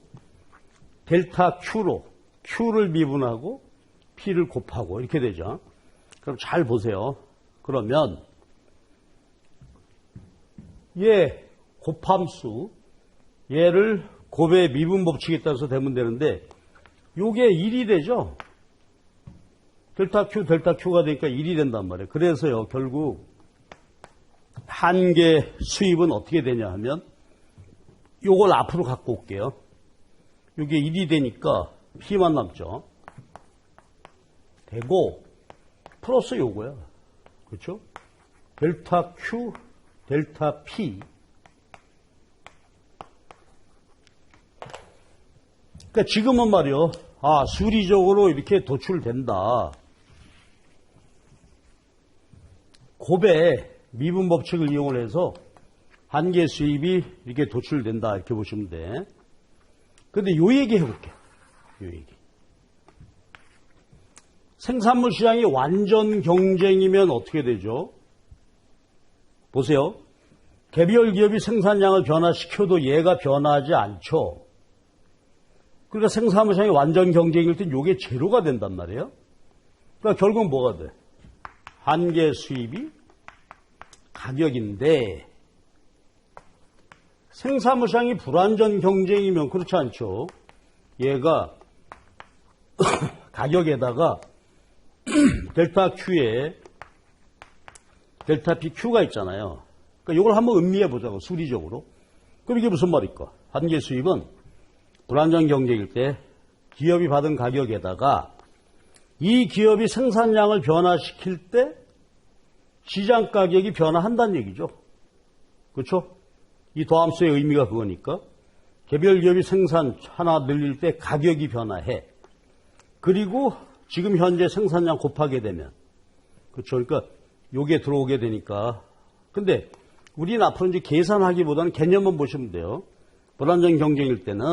델타 Q로 Q를 미분하고 P를 곱하고 이렇게 되죠. 그럼 잘 보세요. 그러면 얘 곱함수 얘를 곱의 미분 법칙에 따라서 되면 되는데 요게 1이 되죠. 델타 Q가 되니까 1이 된단 말이에요. 그래서요 결국 한계 수입은 어떻게 되냐 하면 요걸 앞으로 갖고 올게요. 요게 1이 되니까 P만 남죠. 되고 플러스 요거야. 그렇죠? 델타 Q, 델타 P. 그러니까 지금은 말이요. 수리적으로 이렇게 도출된다. 곱의 미분 법칙을 이용을 해서 한계 수입이 이렇게 도출된다. 이렇게 보시면 돼. 근데 요 얘기 해볼게요. 요 얘기. 생산물 시장이 완전 경쟁이면 어떻게 되죠? 보세요. 개별 기업이 생산량을 변화시켜도 얘가 변화하지 않죠. 그러니까 생산물 시장이 완전 경쟁일 땐 요게 제로가 된단 말이에요. 그러니까 결국은 뭐가 돼? 한계 수입이 가격인데 생산물 시장이 불완전 경쟁이면 그렇지 않죠. 얘가 가격에다가 델타 Q에 델타 PQ가 있잖아요. 그러니까 이걸 한번 음미해 보자고, 수리적으로. 그럼 이게 무슨 말일까? 한계 수입은 불완전 경쟁일 때 기업이 받은 가격에다가 이 기업이 생산량을 변화시킬 때 시장 가격이 변화한다는 얘기죠. 그렇죠? 이 더함수의 의미가 그거니까. 개별 기업이 생산 하나 늘릴 때 가격이 변화해. 그리고 지금 현재 생산량 곱하게 되면, 그렇죠? 그러니까 요게 들어오게 되니까. 근데 우리는 앞으로 이제 계산하기보다는 개념만 보시면 돼요. 불완전 경쟁일 때는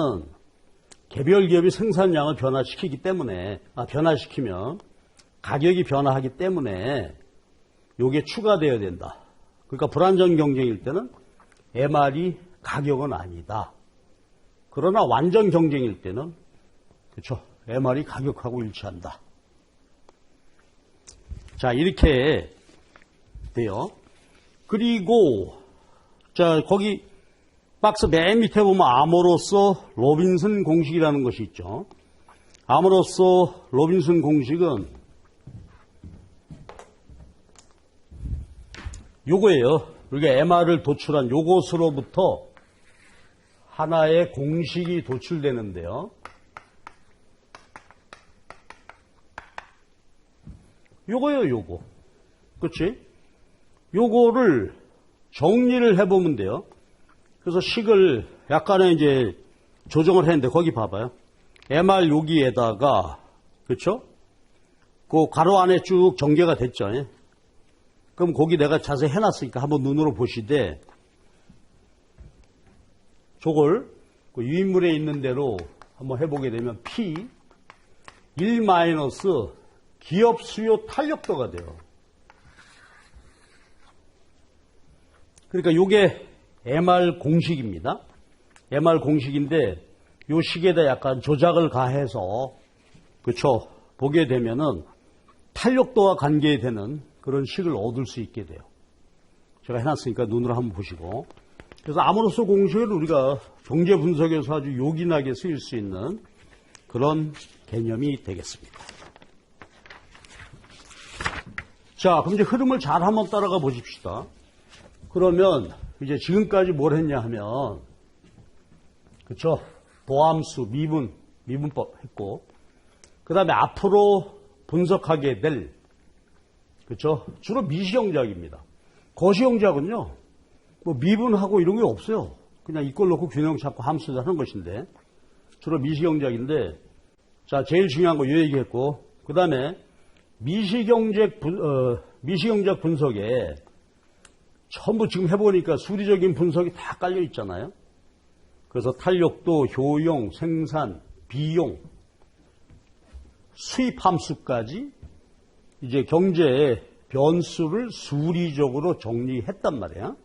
개별 기업이 생산량을 변화시키기 때문에, 변화시키면 가격이 변화하기 때문에 요게 추가되어야 된다. 그러니까 불완전 경쟁일 때는 MR이 가격은 아니다. 그러나 완전 경쟁일 때는, 그렇죠? MR이 가격하고 일치한다. 자, 이렇게 돼요. 그리고, 자, 거기 박스 맨 밑에 보면 아모로서 로빈슨 공식이라는 것이 있죠. 아모로서 로빈슨 공식은 요거예요. 우리가 MR을 도출한 요것으로부터 하나의 공식이 도출되는데요. 요거예요, 요거. 그치? 요거를 정리를 해보면 돼요. 그래서 식을 약간의 이제 조정을 했는데, 거기 봐봐요. MR 여기에다가, 그쵸? 그 괄호 안에 쭉 전개가 됐죠. 예? 그럼 거기 내가 자세히 해놨으니까 한번 눈으로 보시되, 저걸 그 유인물에 있는 대로 한번 해보게 되면 P 1 마이너스 기업 수요 탄력도가 돼요. 그러니까 이게 MR 공식입니다. MR 공식인데 이 식에다 약간 조작을 가해서, 그렇죠? 보게 되면은 탄력도와 관계되는 그런 식을 얻을 수 있게 돼요. 제가 해놨으니까 눈으로 한번 보시고. 그래서 아모로서 공식을 우리가 경제 분석에서 아주 요긴하게 쓰일 수 있는 그런 개념이 되겠습니다. 자, 그럼 이제 흐름을 잘 한번 따라가 보십시다. 그러면 이제 지금까지 뭘 했냐 하면, 그렇죠? 도함수, 미분법 했고, 그 다음에 앞으로 분석하게 될, 그렇죠? 주로 미시경제학입니다. 거시경제학은요, 뭐 미분하고 이런 게 없어요. 그냥 이꼴 놓고 균형 잡고 함수 하는 것인데, 주로 미시경제학인데, 자, 제일 중요한 거 요 얘기했고, 그 다음에 미시경제학 분석에 전부 지금 해보니까 수리적인 분석이 다 깔려 있잖아요. 그래서 탄력도, 효용, 생산, 비용, 수입 함수까지 이제 경제의 변수를 수리적으로 정리했단 말이야.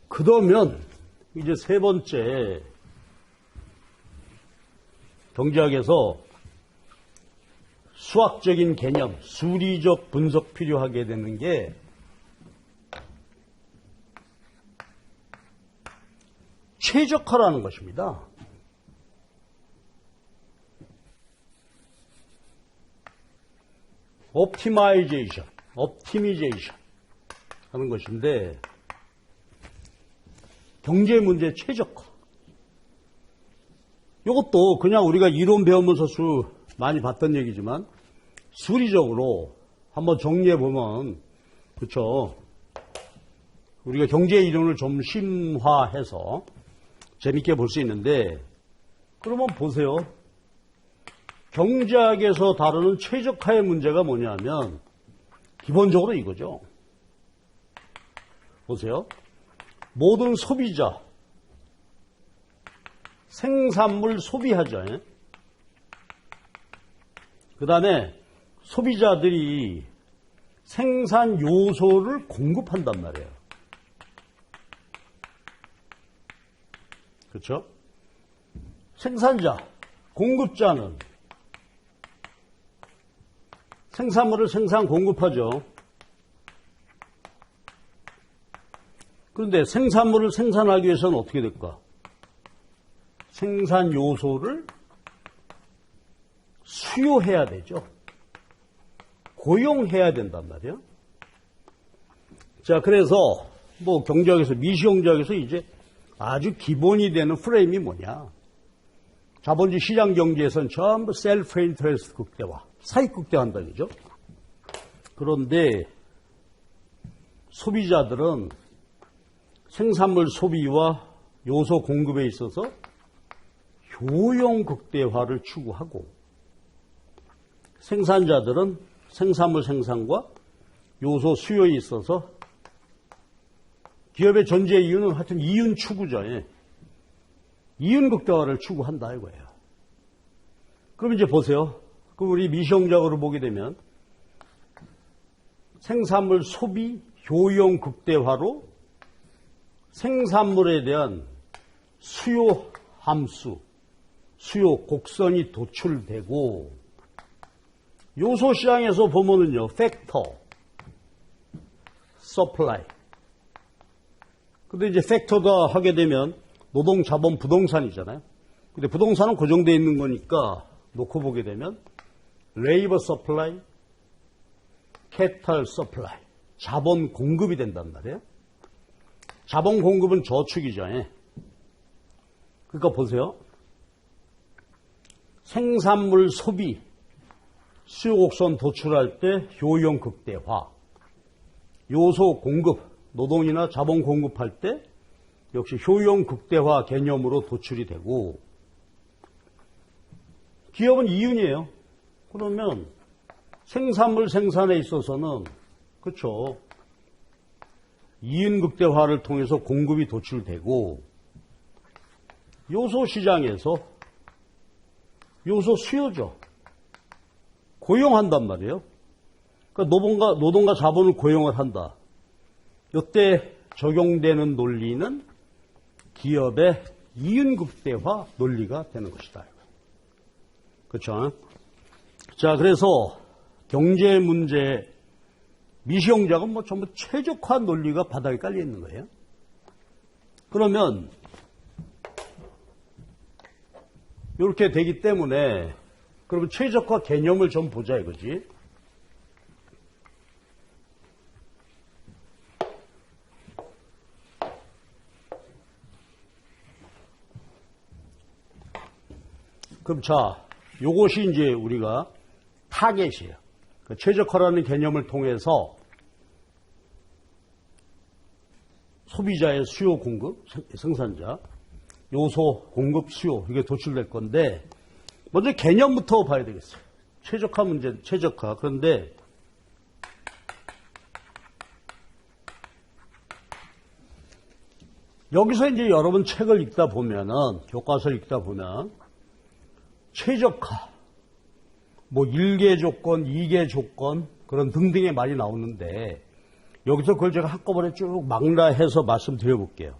그러면 이제 세 번째, 경제학에서 수학적인 개념, 수리적 분석 필요하게 되는 게 최적화라는 것입니다. 옵티미제이션 하는 것인데, 경제 문제 최적화. 이것도 그냥 우리가 이론 배우면서 많이 봤던 얘기지만 수리적으로 한번 정리해 보면, 그렇죠? 우리가 경제 이론을 좀 심화해서 재밌게 볼 수 있는데, 그러면 보세요. 경제학에서 다루는 최적화의 문제가 뭐냐면 기본적으로 이거죠. 보세요. 모든 소비자, 생산물 소비하죠. 그 다음에 소비자들이 생산 요소를 공급한단 말이에요. 그렇죠? 생산자, 공급자는 생산물을 공급하죠. 그런데 생산물을 생산하기 위해서는 어떻게 될까? 생산 요소를 수요해야 되죠. 고용해야 된단 말이에요. 자, 그래서 뭐 경제학에서, 미시경제학에서 이제 아주 기본이 되는 프레임이 뭐냐? 자본주의 시장 경제에서는 전부 셀프 인터레스트 극대화, 사익 극대화한다 그죠? 그런데 소비자들은 생산물 소비와 요소 공급에 있어서 효용 극대화를 추구하고, 생산자들은 생산물 생산과 요소 수요에 있어서 기업의 존재 이유는 하여튼 이윤 추구죠. 이윤 극대화를 추구한다 이거예요. 그럼 이제 보세요. 그럼 우리 미시경제학으로 보게 되면 생산물 소비 효용 극대화로 생산물에 대한 수요 함수, 수요 곡선이 도출되고, 요소 시장에서 보면은요, 팩터, 서플라이. 근데 이제 팩터가 하게 되면 노동, 자본, 부동산이잖아요. 근데 부동산은 고정되어 있는 거니까 놓고 보게 되면 레이버 서플라이, 캐피탈 서플라이, 자본 공급이 된단 말이에요. 자본 공급은 저축이죠. 그러니까 보세요. 생산물 소비, 수요 곡선 도출할 때 효용 극대화, 요소 공급, 노동이나 자본 공급할 때 역시 효용 극대화 개념으로 도출이 되고, 기업은 이윤이에요. 그러면 생산물 생산에 있어서는 그렇죠. 이윤 극대화를 통해서 공급이 도출되고, 요소 시장에서 요소 수요죠. 고용한단 말이에요. 그러니까 노동과 자본을 고용을 한다. 이때 적용되는 논리는 기업의 이윤 극대화 논리가 되는 것이다. 그렇죠? 자, 그래서 경제 문제, 미시경제학은 뭐 전부 최적화 논리가 바닥에 깔려 있는 거예요. 그러면 이렇게 되기 때문에 그러면 최적화 개념을 좀 보자 이거지. 그럼 자, 요것이 이제 우리가 타겟이에요. 그 최적화라는 개념을 통해서 소비자의 수요 공급, 생산자, 요소 공급 수요, 이게 도출될 건데, 먼저 개념부터 봐야 되겠어요. 최적화 문제, 최적화. 그런데 여기서 이제 여러분 책을 읽다 보면은, 교과서를 읽다 보면, 최적화, 뭐 1개 조건, 2개 조건, 그런 등등의 말이 나오는데, 여기서 그걸 제가 한꺼번에 쭉 망라해서 말씀드려 볼게요.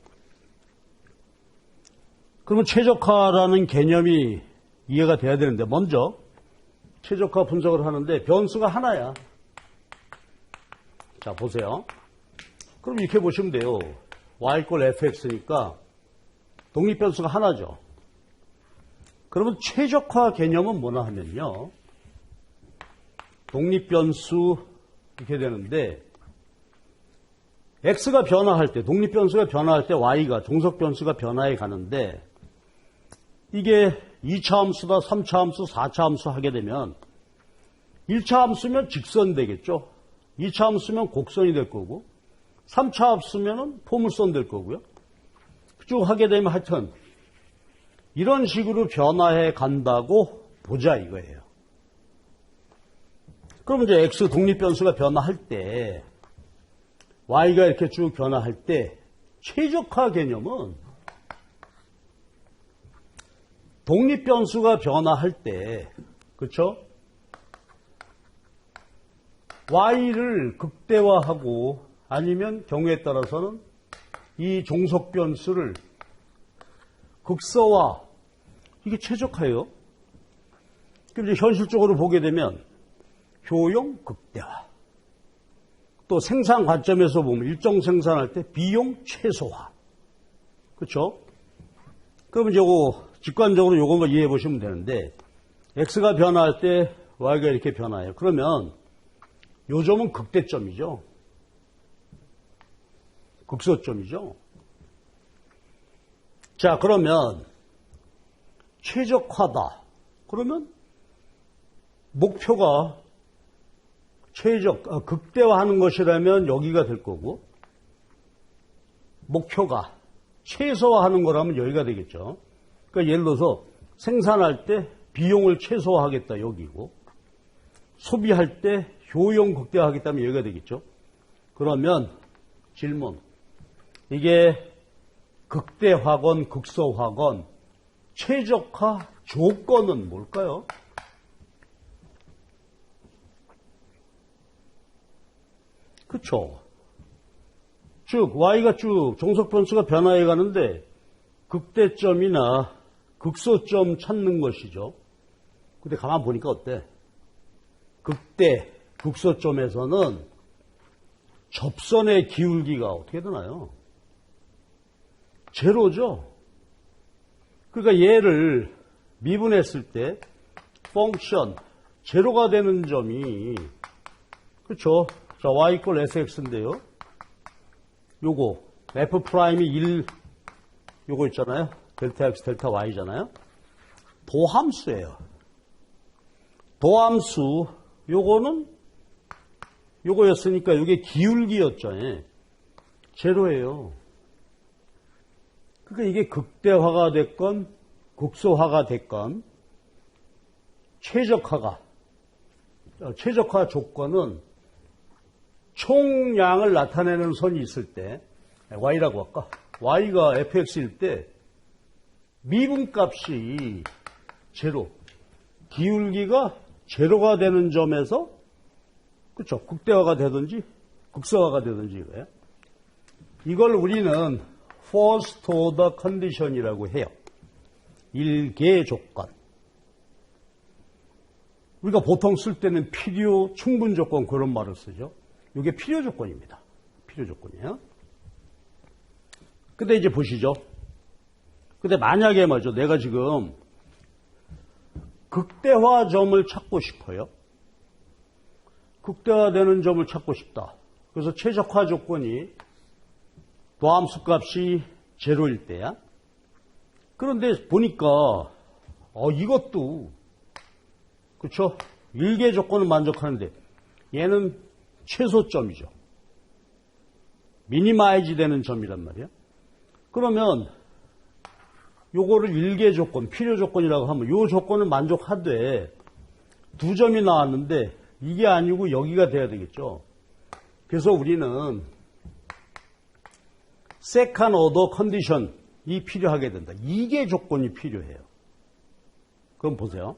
그러면 최적화라는 개념이 이해가 돼야 되는데, 먼저 최적화 분석을 하는데 변수가 하나야. 자, 보세요. 그럼 이렇게 보시면 돼요. y = fx니까 독립변수가 하나죠. 그러면 최적화 개념은 뭐나 하면요, 독립변수 이렇게 되는데, x가 변화할 때, 독립변수가 변화할 때 y가, 종속변수가 변화해 가는데, 이게 2차 함수다, 3차 함수, 4차 함수 하게 되면 1차 함수면 직선 되겠죠. 2차 함수면 곡선이 될 거고, 3차 함수면 포물선 될 거고요. 쭉 하게 되면 하여튼 이런 식으로 변화해 간다고 보자 이거예요. 그럼 이제 x 독립변수가 변화할 때 y가 이렇게 쭉 변화할 때 최적화 개념은 독립변수가 변화할 때 그렇죠? y를 극대화하고 아니면 경우에 따라서는 이 종속변수를 극소화 이게 최적화예요. 그럼 이제 현실적으로 보게 되면 효용 극대화 또 생산 관점에서 보면 일정 생산할 때 비용 최소화 그렇죠? 그럼 이제 요거 직관적으로 요것만 이해해 보시면 되는데 x가 변화할 때 y가 이렇게 변화해요. 그러면 요 점은 극대점이죠. 극소점이죠. 자, 그러면 최적화다. 그러면 목표가 극대화하는 것이라면 여기가 될 거고 목표가 최소화하는 거라면 여기가 되겠죠. 그러니까 예를 들어서 생산할 때 비용을 최소화하겠다 여기고 소비할 때 효용 극대화하겠다면 여기가 되겠죠. 그러면 질문 이게 극대화건 극소화건 최적화 조건은 뭘까요? 그렇죠. 즉 y가 쭉 종속변수가 변화해 가는데 극대점이나 극소점 찾는 것이죠. 근데 가만 보니까 어때? 극대, 극소점에서는 접선의 기울기가 어떻게 되나요? 제로죠. 그러니까 얘를 미분했을 때 펑션 제로가 되는 점이 그렇죠. 자, y 이퀄 sx인데요. 요거 f 프라임이 1 요거 있잖아요. 델타 x 델타 y잖아요. 도함수예요. 도함수 요거는 요거였으니까 요게 기울기였죠. 제로예요. 그러니까 이게 극대화가 됐건 극소화가 됐건 최적화 조건은 총량을 나타내는 선이 있을 때 y라고 할까? y가 fx일 때 미분값이 제로, 기울기가 제로가 되는 점에서 그렇죠. 극대화가 되든지 극소화가 되든지 이거예요. 이걸 우리는 first order condition이라고 해요. 일개 조건. 우리가 보통 쓸 때는 필요 충분 조건 그런 말을 쓰죠. 이게 필요 조건입니다. 필요 조건이에요. 근데 이제 보시죠. 근데 만약에 말이죠. 내가 지금 극대화 점을 찾고 싶어요. 극대화되는 점을 찾고 싶다. 그래서 최적화 조건이 도함수 값이 제로일 때야. 그런데 보니까 이것도 그렇죠. 일개 조건은 만족하는데 얘는 최소점이죠. 미니마이즈 되는 점이란 말이야. 그러면 요거를 일개 조건, 필요 조건이라고 하면 요 조건을 만족하되 두 점이 나왔는데 이게 아니고 여기가 돼야 되겠죠. 그래서 우리는 세컨 오더 컨디션이 필요하게 된다. 이게 조건이 필요해요. 그럼 보세요.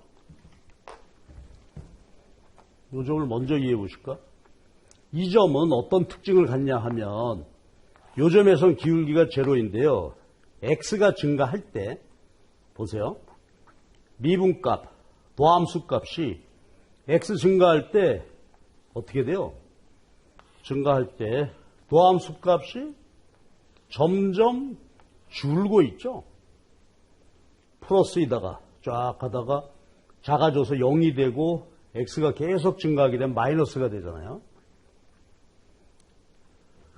이 점을 먼저 이해해 보실까? 이 점은 어떤 특징을 갖냐 하면 이 점에선 기울기가 제로인데요. x가 증가할 때 보세요. 미분값, 도함수 값이 x 증가할 때 어떻게 돼요? 증가할 때 도함수 값이 점점 줄고 있죠. 플러스이다가 쫙 가다가 작아져서 0이 되고 x가 계속 증가하게 되면 마이너스가 되잖아요.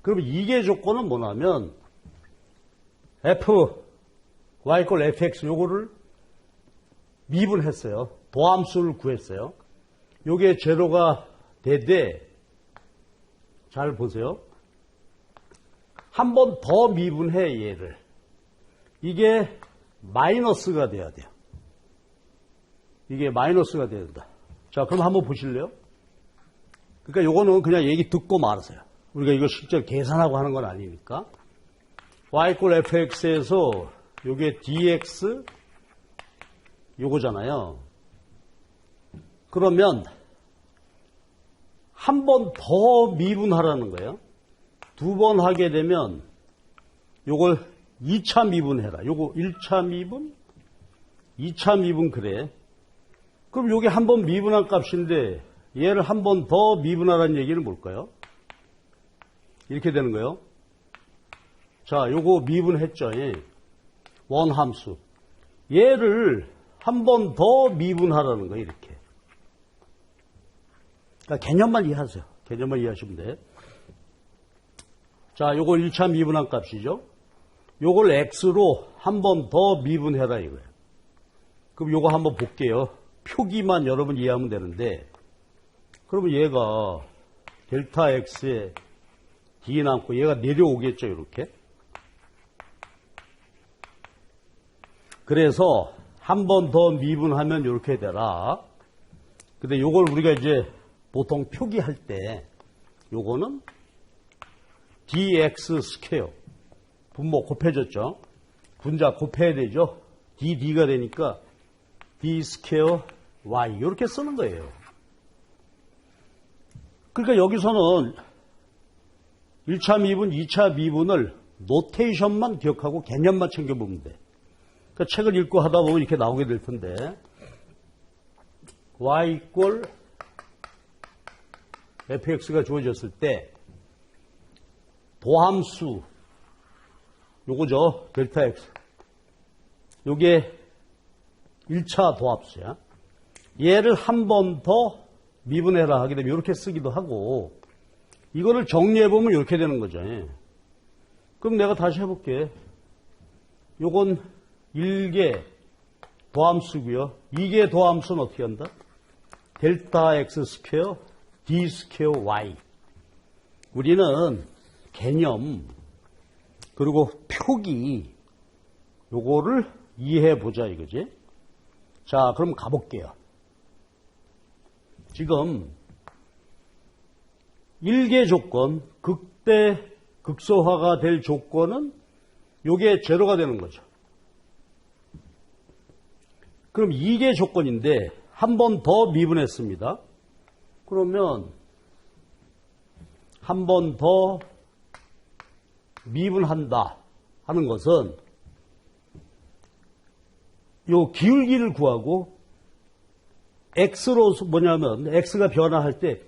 그러면 이게 조건은 뭐냐면 y 꼴 fx 요거를 미분했어요. 도함수를 구했어요. 요게 제로가 되되 잘 보세요. 한 번 더 미분해 얘를. 이게 마이너스가 돼야 돼요. 이게 마이너스가 돼야 된다. 자, 그럼 한번 보실래요? 그러니까 요거는 그냥 얘기 듣고 말하세요. 우리가 이거 실제로 계산하고 하는 건 아니니까. y 꼴 fx에서 요게 dx 요거잖아요. 그러면 한 번 더 미분하라는 거예요. 두 번 하게 되면 요걸 2차 미분해라. 요거 1차 미분, 2차 미분 그래. 그럼 요게 한 번 미분한 값인데 얘를 한 번 더 미분하라는 얘기는 뭘까요? 이렇게 되는 거예요. 자, 요거 미분했죠. 원함수. 얘를 한 번 더 미분하라는 거예요. 이렇게. 그러니까 개념만 이해하세요. 개념만 이해하시면 돼. 자, 요거 1차 미분한 값이죠. 요걸 x로 한 번 더 미분해라 이거예요. 그럼 요거 한번 볼게요. 표기만 여러분 이해하면 되는데, 그러면 얘가 델타 x에 d 남고 얘가 내려오겠죠, 이렇게. 그래서 한 번 더 미분하면 이렇게 되라. 근데 요걸 우리가 이제 보통 표기할 때 요거는 dx 스퀘어 분모 곱해졌죠. 분자 곱해야 되죠. dd가 되니까 d 스퀘어 y 이렇게 쓰는 거예요. 그러니까 여기서는 1차 미분, 2차 미분을 노테이션만 기억하고 개념만 챙겨보면 돼. 그러니까 책을 읽고 하다 보면 이렇게 나오게 될 텐데 y 꼴 fx가 주어졌을 때 도함수 요거죠. 델타 x 요게 1차 도합수야. 얘를 한 번 더 미분해라 하게 되면 이렇게 쓰기도 하고 이거를 정리해보면 이렇게 되는 거죠. 그럼 내가 다시 해볼게. 요건 1개 도함수고요. 2개 도함수는 어떻게 한다? 델타 x 스퀘어 d 스퀘어 y. 우리는 개념 그리고 표기 요거를 이해해보자 이거지. 자, 그럼 가볼게요. 지금 1개 조건, 극대 극소화가 될 조건은 요게 제로가 되는 거죠. 그럼 2개 조건인데 한 번 더 미분했습니다. 그러면 한 번 더 미분한다 하는 것은 요 기울기를 구하고 x로 뭐냐면 x가 변화할 때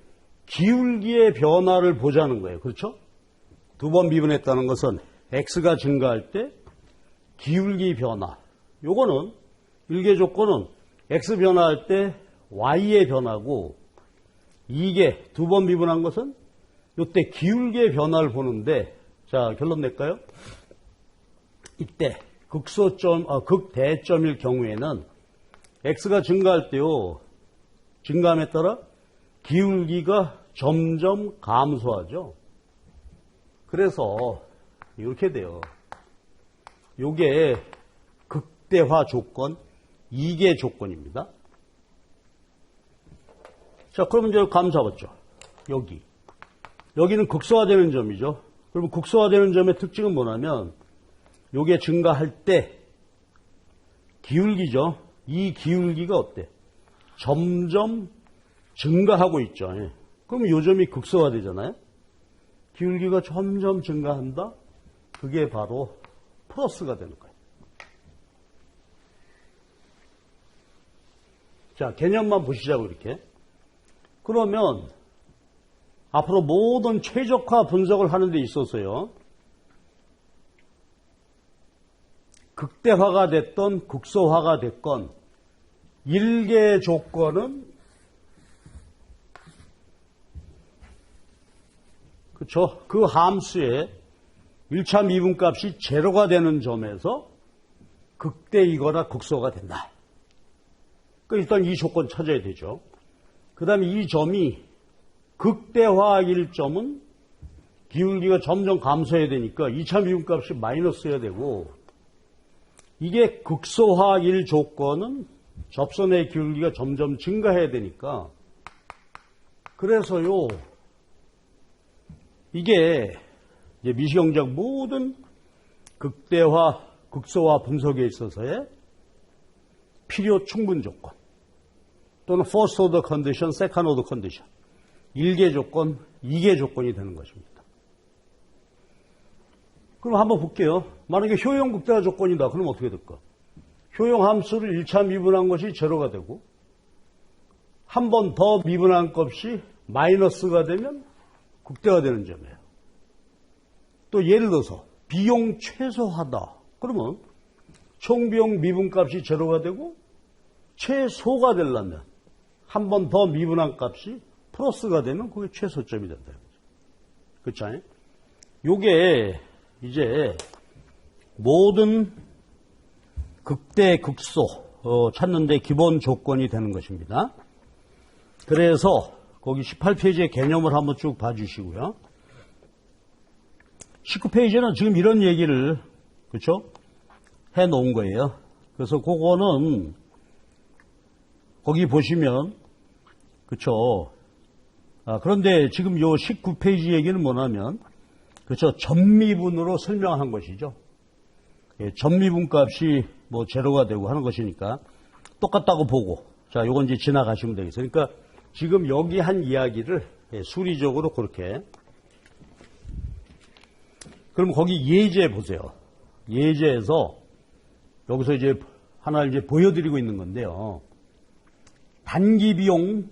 기울기의 변화를 보자는 거예요. 그렇죠? 두 번 미분했다는 것은 x가 증가할 때 기울기 변화. 요거는 1개 조건은 x 변화할 때 y의 변화고 2개 두 번 미분한 것은 요때 기울기의 변화를 보는데 자, 결론 낼까요? 이때 극대점일 경우에는 x가 증가할 때요. 증가함에 따라 기울기가 점점 감소하죠. 그래서 이렇게 돼요. 요게 극대화 조건 2개 조건입니다. 자, 그러면 이제 감 잡았죠. 여기는 극소화되는 점이죠. 그러면 극소화되는 점의 특징은 뭐냐면 요게 증가할 때 기울기죠. 이 기울기가 어때? 점점 증가하고 있죠. 그럼 요 점이 극소화되잖아요. 기울기가 점점 증가한다. 그게 바로 플러스가 되는 거예요. 자, 개념만 보시자고 이렇게. 그러면 앞으로 모든 최적화 분석을 하는 데 있어서요. 극대화가 됐던 극소화가 됐건 1개 조건은 그렇죠. 그 함수의 1차 미분값이 제로가 되는 점에서 극대이거나 극소가 된다. 그러니까 일단 이 조건 찾아야 되죠. 그 다음에 이 점이 극대화일 점은 기울기가 점점 감소해야 되니까 2차 미분값이 마이너스여야 되고 이게 극소화일 조건은 접선의 기울기가 점점 증가해야 되니까 그래서요 이게 이제 미시경제학 모든 극대화, 극소화 분석에 있어서의 필요 충분 조건 또는 first order condition, second order condition 1개 조건, 2개 조건이 되는 것입니다. 그럼 한번 볼게요. 만약에 효용 극대화 조건이다. 그럼 어떻게 될까? 효용 함수를 1차 미분한 것이 제로가 되고 한 번 더 미분한 값이 마이너스가 되면 극대화되는 점이에요. 또 예를 들어서 비용 최소화다. 그러면 총 비용 미분값이 제로가 되고 최소가 되려면 한 번 더 미분한 값이 플러스가 되면 그게 최소점이 된다. 그렇죠? 요게 이제 모든 극대, 극소 찾는데 기본 조건이 되는 것입니다. 그래서 거기 18페이지의 개념을 한번 쭉 봐주시고요. 19페이지는 지금 이런 얘기를 그렇죠? 해놓은 거예요. 그래서 그거는 거기 보시면 그렇죠? 그런데 지금 요 19페이지 얘기는 뭐냐면 그렇죠? 점미분으로 설명한 것이죠. 예, 점미분 값이 뭐 제로가 되고 하는 것이니까 똑같다고 보고 자, 요건 이제 지나가시면 되겠어요. 그러니까 지금 여기 한 이야기를 수리적으로 그렇게 그럼 거기 예제 보세요. 예제에서 여기서 이제 하나 이제 보여드리고 있는 건데요. 단기 비용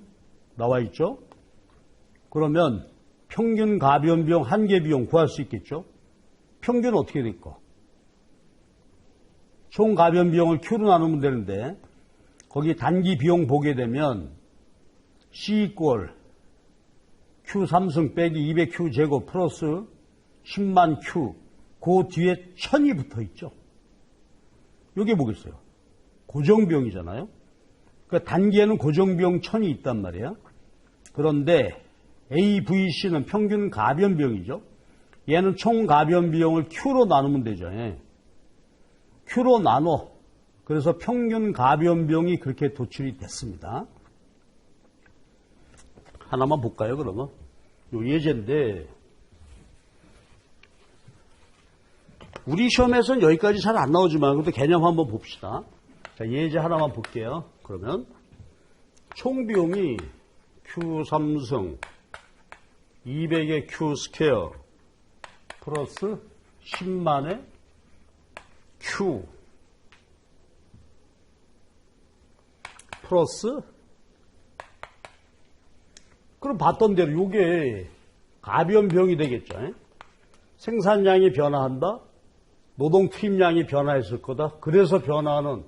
나와 있죠? 그러면 평균 가변 비용, 한계 비용 구할 수 있겠죠? 평균은 어떻게 될까? 총 가변 비용을 Q로 나누면 되는데 거기 단기 비용 보게 되면 C 이꼴 Q 3승 빼기 200Q 제곱 플러스 10만 Q 그 뒤에 1000이 붙어 있죠. 이게 뭐겠어요? 고정비용이잖아요. 그러니까 단기에는 고정비용 1000이 있단 말이에요. 그런데 AVC는 평균 가변비용이죠. 얘는 총 가변비용을 Q로 나누면 되죠. Q로 나눠. 그래서 평균 가변비용이 그렇게 도출이 됐습니다. 하나만 볼까요, 그러면? 요 예제인데, 우리 시험에서는 여기까지 잘 안 나오지만, 그래도 개념 한번 봅시다. 자, 예제 하나만 볼게요. 그러면, 총 비용이 Q3승 200의 Q 스퀘어 플러스 10만의 Q 플러스 그럼 봤던 대로 이게 가변비용이 되겠죠. 생산량이 변화한다. 노동 투입량이 변화했을 거다. 그래서 변화하는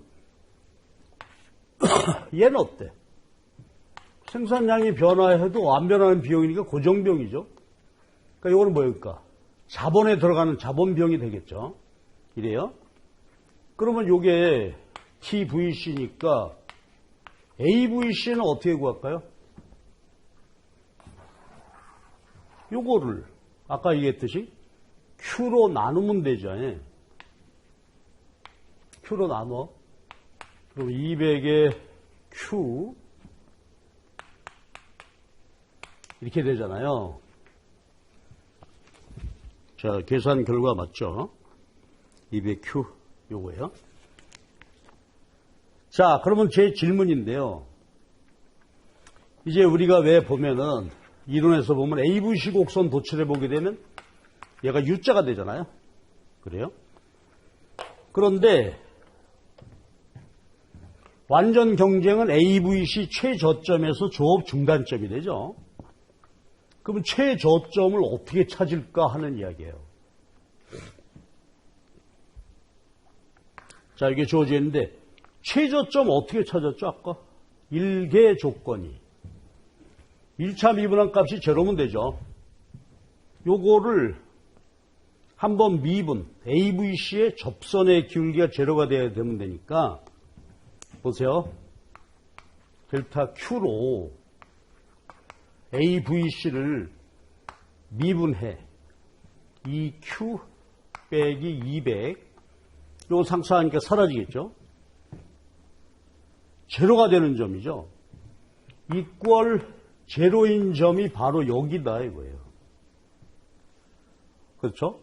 얘는 어때? 생산량이 변화해도 안 변하는 비용이니까 고정비용이죠. 그러니까 이거는 뭐일까? 자본에 들어가는 자본비용이 되겠죠. 이래요. 그러면 이게 TVC니까 AVC는 어떻게 구할까요? 요거를 아까 얘기했듯이 Q로 나누면 되죠. Q로 나눠. 그럼 200의 Q 이렇게 되잖아요. 자, 계산 결과 맞죠? 200Q 요거예요. 자, 그러면 제 질문인데요. 이제 우리가 왜 보면은 이론에서 보면 AVC 곡선 도출해 보게 되면 얘가 U자가 되잖아요. 그래요? 그런데 완전 경쟁은 AVC 최저점에서 조업 중단점이 되죠. 그러면 최저점을 어떻게 찾을까 하는 이야기예요. 자, 이게 주어져 있는데 최저점 어떻게 찾았죠? 아까 1개 조건이 1차 미분한 값이 제로면 되죠. 요거를 한번 미분 AVC의 접선의 기울기가 제로가 돼야 되면 되니까 보세요. 델타 Q로 AVC를 미분해 2Q 빼기 200 요거 상쇄하니까 사라지겠죠? 제로가 되는 점이죠. 이퀄 제로인 점이 바로 여기다 이거예요. 그렇죠?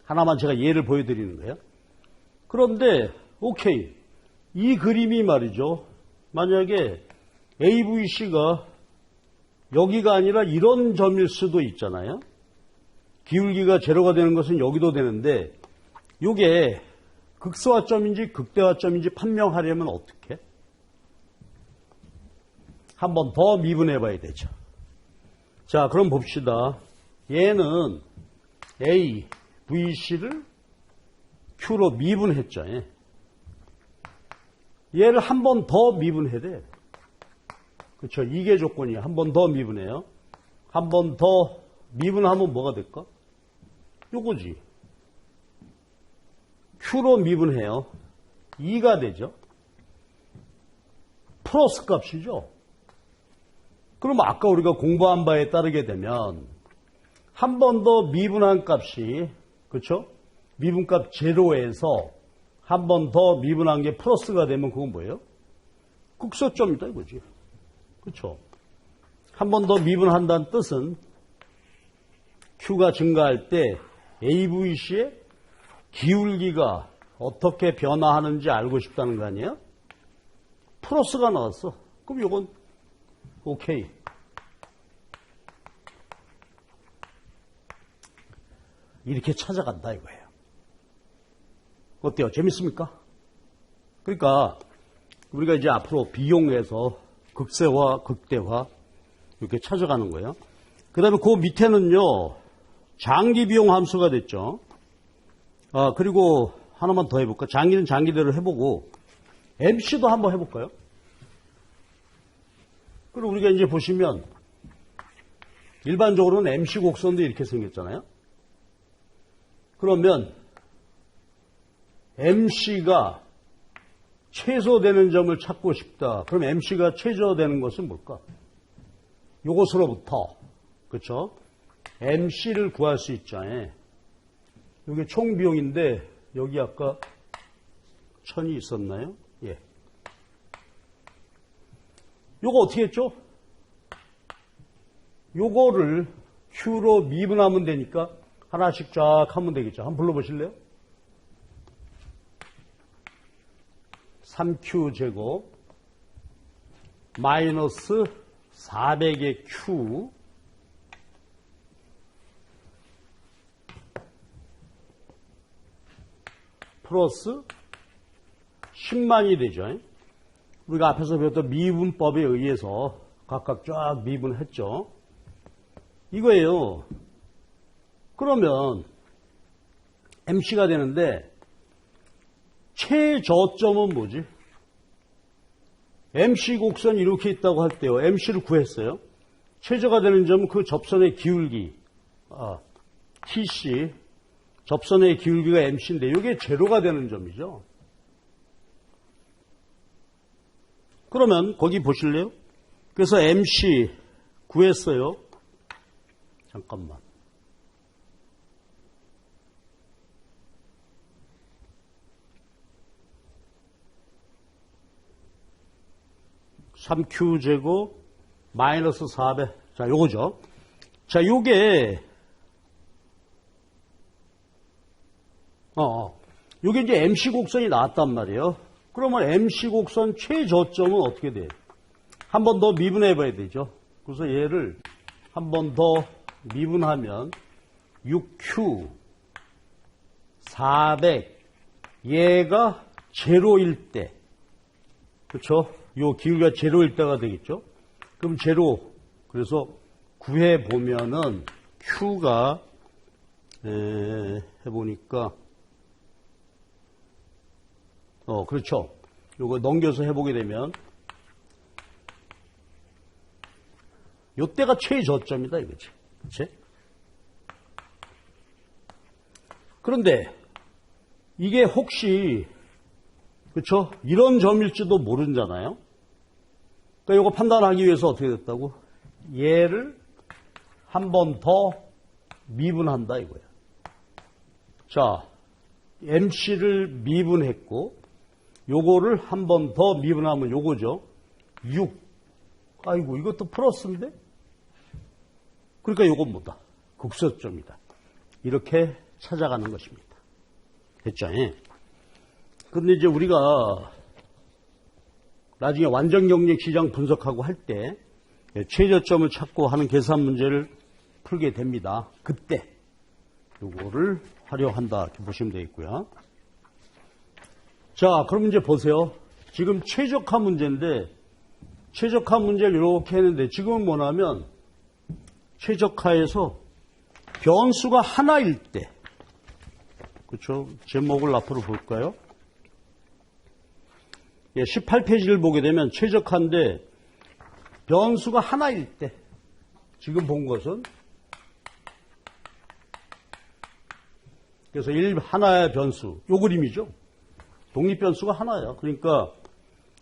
하나만 제가 예를 보여드리는 거예요. 그런데 오케이. 이 그림이 말이죠. 만약에 AVC가 여기가 아니라 이런 점일 수도 있잖아요. 기울기가 제로가 되는 것은 여기도 되는데 이게 극소화점인지 극대화점인지 판명하려면 어떻게? 한 번 더 미분해 봐야 되죠. 자, 그럼 봅시다. 얘는 A, VC를 Q로 미분했죠. 얘를 한 번 더 미분해야 돼. 그렇죠. 이게 조건이에요. 한 번 더 미분해요. 한 번 더 미분하면 뭐가 될까? 요거지. Q로 미분해요. 2가 되죠. 플러스 값이죠. 그럼 아까 우리가 공부한 바에 따르게 되면 한 번 더 미분한 값이 그렇죠? 미분값 제로에서 한 번 더 미분한 게 플러스가 되면 그건 뭐예요? 극소점이다 이거지. 그렇죠? 한 번 더 미분한다는 뜻은 Q가 증가할 때 AVC의 기울기가 어떻게 변화하는지 알고 싶다는 거 아니에요? 플러스가 나왔어. 그럼 이건 오케이. 이렇게 찾아간다 이거예요. 어때요? 재밌습니까? 그러니까 우리가 이제 앞으로 비용에서 극세화, 극대화 이렇게 찾아가는 거예요. 그 다음에 그 밑에는요. 장기 비용 함수가 됐죠. 그리고 하나만 더 해볼까? 장기는 장기대로 해보고 MC도 한번 해볼까요? 그리고 우리가 이제 보시면 일반적으로는 MC 곡선도 이렇게 생겼잖아요. 그러면 MC가 최소되는 점을 찾고 싶다. 그럼 MC가 최소되는 것은 뭘까? 요것으로부터 그렇죠? MC를 구할 수 있죠. 이게 총 비용인데 여기 아까 1000이 있었나요? 예. 요거 어떻게 했죠? 요거를 Q로 미분하면 되니까 하나씩 쫙 하면 되겠죠. 한번 불러보실래요? 3Q 제곱 마이너스 400의 Q 플러스 10만이 되죠. 우리가 앞에서 배웠던 미분법에 의해서 각각 쫙 미분했죠. 이거예요. 그러면 MC가 되는데 최저점은 뭐지? MC 곡선이 이렇게 있다고 할 때요. MC를 구했어요. 최저가 되는 점은 그 접선의 기울기 TC 접선의 기울기가 MC인데 이게 제로가 되는 점이죠. 그러면 거기 보실래요? 그래서 MC 구했어요. 잠깐만. (3q) 제곱 마이너스 400. 자, 요거죠. 자, 요게 요게 이제 MC 곡선이 나왔단 말이에요. 그러면 MC 곡선 최저점은 어떻게 돼요? 한 번 더 미분해 봐야 되죠. 그래서 얘를 한 번 더 미분하면 6Q 400 얘가 제로일 때 그렇죠? 요 기울기가 제로일 때가 되겠죠? 그럼 제로 그래서 구해 보면은 Q가 해보니까 그렇죠. 요거 넘겨서 해보게 되면 요때가 최저점이다 이거지. 그치? 그런데 이게 혹시 그렇죠? 이런 점일지도 모르잖아요. 그러니까 이거 판단하기 위해서 어떻게 됐다고? 얘를 한 번 더 미분한다 이거야. 자, MC를 미분했고, 요거를 한 번 더 미분하면 요거죠. 6. 아이고, 이것도 플러스인데? 그러니까 요건 뭐다? 극소점이다. 이렇게 찾아가는 것입니다. 됐죠? 그런데 이제 우리가 나중에 완전 경쟁 시장 분석하고 할 때 최저점을 찾고 하는 계산 문제를 풀게 됩니다. 그때 요거를 활용한다 이렇게 보시면 되겠고요. 자, 그럼 이제 보세요. 지금 최적화 문제인데 최적화 문제를 이렇게 했는데 지금은 뭐냐면 최적화에서 변수가 하나일 때, 그렇죠? 제목을 앞으로 볼까요? 18페이지를 보게 되면 최적화인데 변수가 하나일 때, 지금 본 것은 그래서 하나의 변수, 요 그림이죠. 독립변수가 하나야. 그러니까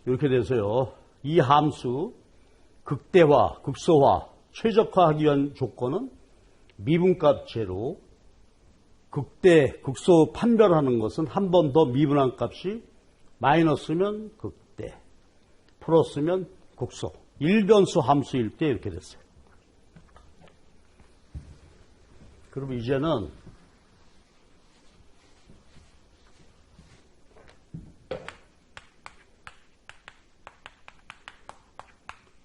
이렇게 돼서요. 이 함수 극대화, 극소화, 최적화하기 위한 조건은 미분값 제로, 극대, 극소 판별하는 것은 한 번 더 미분한 값이 마이너스면 극대, 플러스면 극소. 일변수 함수일 때 이렇게 됐어요. 그럼 이제는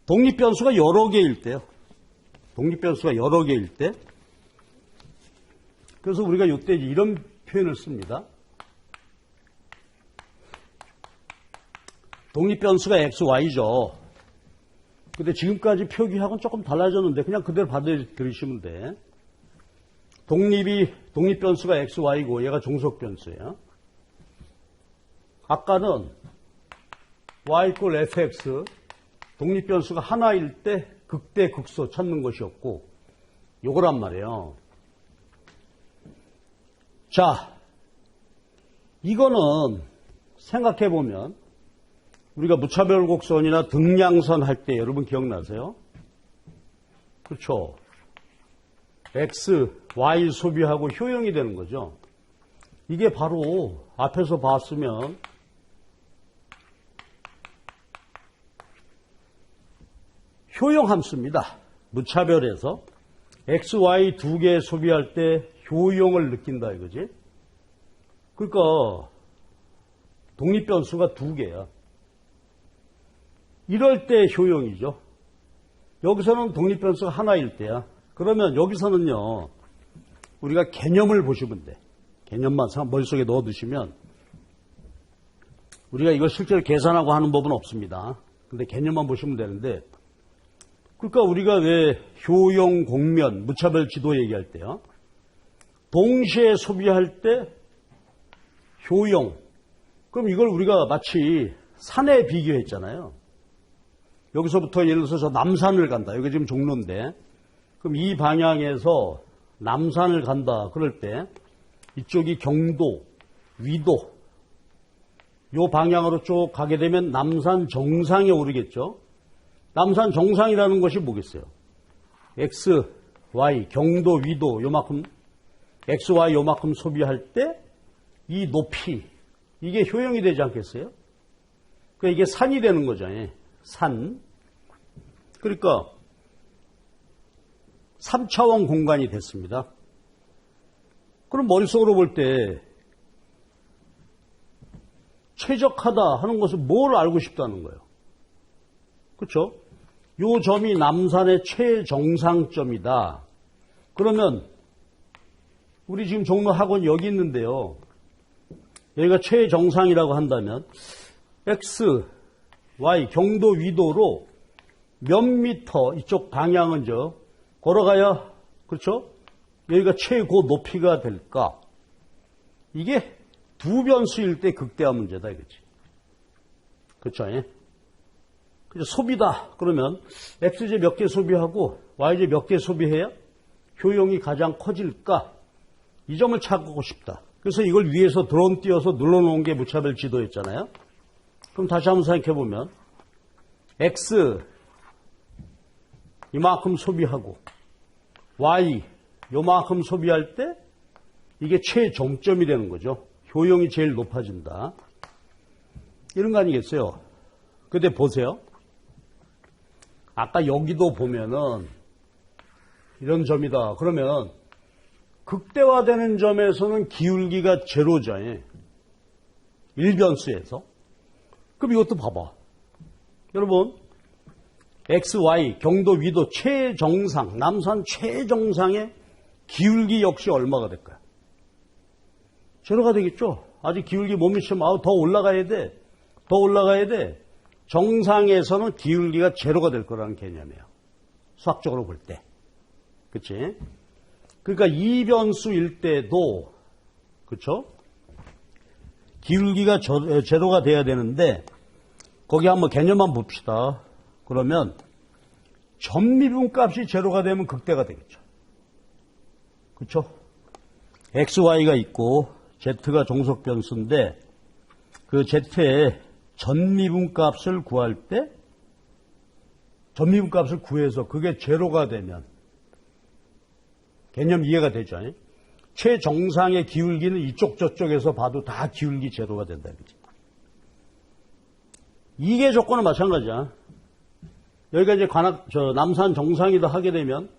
독립변수가 여러 개일 때요. 독립변수가 여러 개일 때. 그래서 우리가 이때 이런 표현을 씁니다. 독립변수가 x, y죠. 근데 지금까지 표기하고는 조금 달라졌는데 그냥 그대로 받아들이시면 돼. 독립변수가 x, y고 얘가 종속변수예요. 아까는 y = fx, 독립변수가 하나일 때 극대, 극소 찾는 것이었고 요거란 말이에요. 자, 이거는 생각해보면 우리가 무차별 곡선이나 등량선 할 때 여러분 기억나세요? 그렇죠. X, Y 소비하고 효용이 되는 거죠. 이게 바로 앞에서 봤으면 효용 함수입니다. 무차별에서 X, Y 두 개 소비할 때 효용을 느낀다 이거지. 그러니까 독립변수가 두 개야. 이럴 때 효용이죠. 여기서는 독립변수가 하나일 때야. 그러면 여기서는요, 우리가 개념을 보시면 돼. 개념만 머릿속에 넣어두시면 우리가 이걸 실제로 계산하고 하는 법은 없습니다. 근데 개념만 보시면 되는데, 그러니까 우리가 왜 효용, 공면, 무차별 지도 얘기할 때요, 동시에 소비할 때 효용, 그럼 이걸 우리가 마치 산에 비교했잖아요. 여기서부터 예를 들어서 저 남산을 간다. 여기 지금 종로인데, 그럼 이 방향에서 남산을 간다. 그럴 때 이쪽이 경도, 위도, 요 방향으로 쭉 가게 되면 남산 정상에 오르겠죠. 남산 정상이라는 것이 뭐겠어요? X, Y, 경도, 위도 요만큼, X, Y 요만큼 소비할 때 이 높이, 이게 효용이 되지 않겠어요? 그러니까 이게 산이 되는 거죠. 산. 그러니까 3차원 공간이 됐습니다. 그럼 머릿속으로 볼 때 최적하다 하는 것은 뭘 알고 싶다는 거예요? 그렇죠? 요 점이 남산의 최정상점이다. 그러면 우리 지금 종로 학원 여기 있는데요. 여기가 최정상이라고 한다면 X, Y, 경도, 위도로 몇 미터 이쪽 방향은 걸어가야, 그렇죠? 여기가 최고 높이가 될까? 이게 두 변수일 때 극대화 문제다 이거지. 그렇죠? 그래서 소비다. 그러면 X제 몇 개 소비하고 Y제 몇 개 소비해야 효용이 가장 커질까? 이 점을 찾고 싶다. 그래서 이걸 위에서 드론 띄워서 눌러놓은 게 무차별 지도였잖아요. 그럼 다시 한번 생각해보면 X 이만큼 소비하고 Y 요만큼 소비할 때 이게 최종점이 되는 거죠. 효용이 제일 높아진다. 이런 거 아니겠어요? 근데 보세요. 아까 여기도 보면은 이런 점이다. 그러면 극대화되는 점에서는 기울기가 제로죠. 1변수에서. 그럼 이것도 봐봐. 여러분, X, Y, 경도, 위도, 최정상, 남산 최정상의 기울기 역시 얼마가 될까요? 제로가 되겠죠? 아직 기울기 못 미치면 더 올라가야 돼. 더 올라가야 돼. 정상에서는 기울기가 제로가 될 거라는 개념이에요. 수학적으로 볼 때. 그치? 그러니까 이변수일 때도, 그쵸? 기울기가 제로가 돼야 되는데, 거기 한번 개념만 봅시다. 그러면 전미분 값이 제로가 되면 극대가 되겠죠. 그쵸? X, Y가 있고, Z가 종속 변수인데, 그 Z의 전미분 값을 구할 때, 전미분 값을 구해서 그게 제로가 되면, 개념 이해가 되죠? 최정상의 기울기는 이쪽 저쪽에서 봐도 다 기울기 제로가 된다. 그치? 이게 조건은 마찬가지야. 여기가 이제 남산 정상이다 하게 되면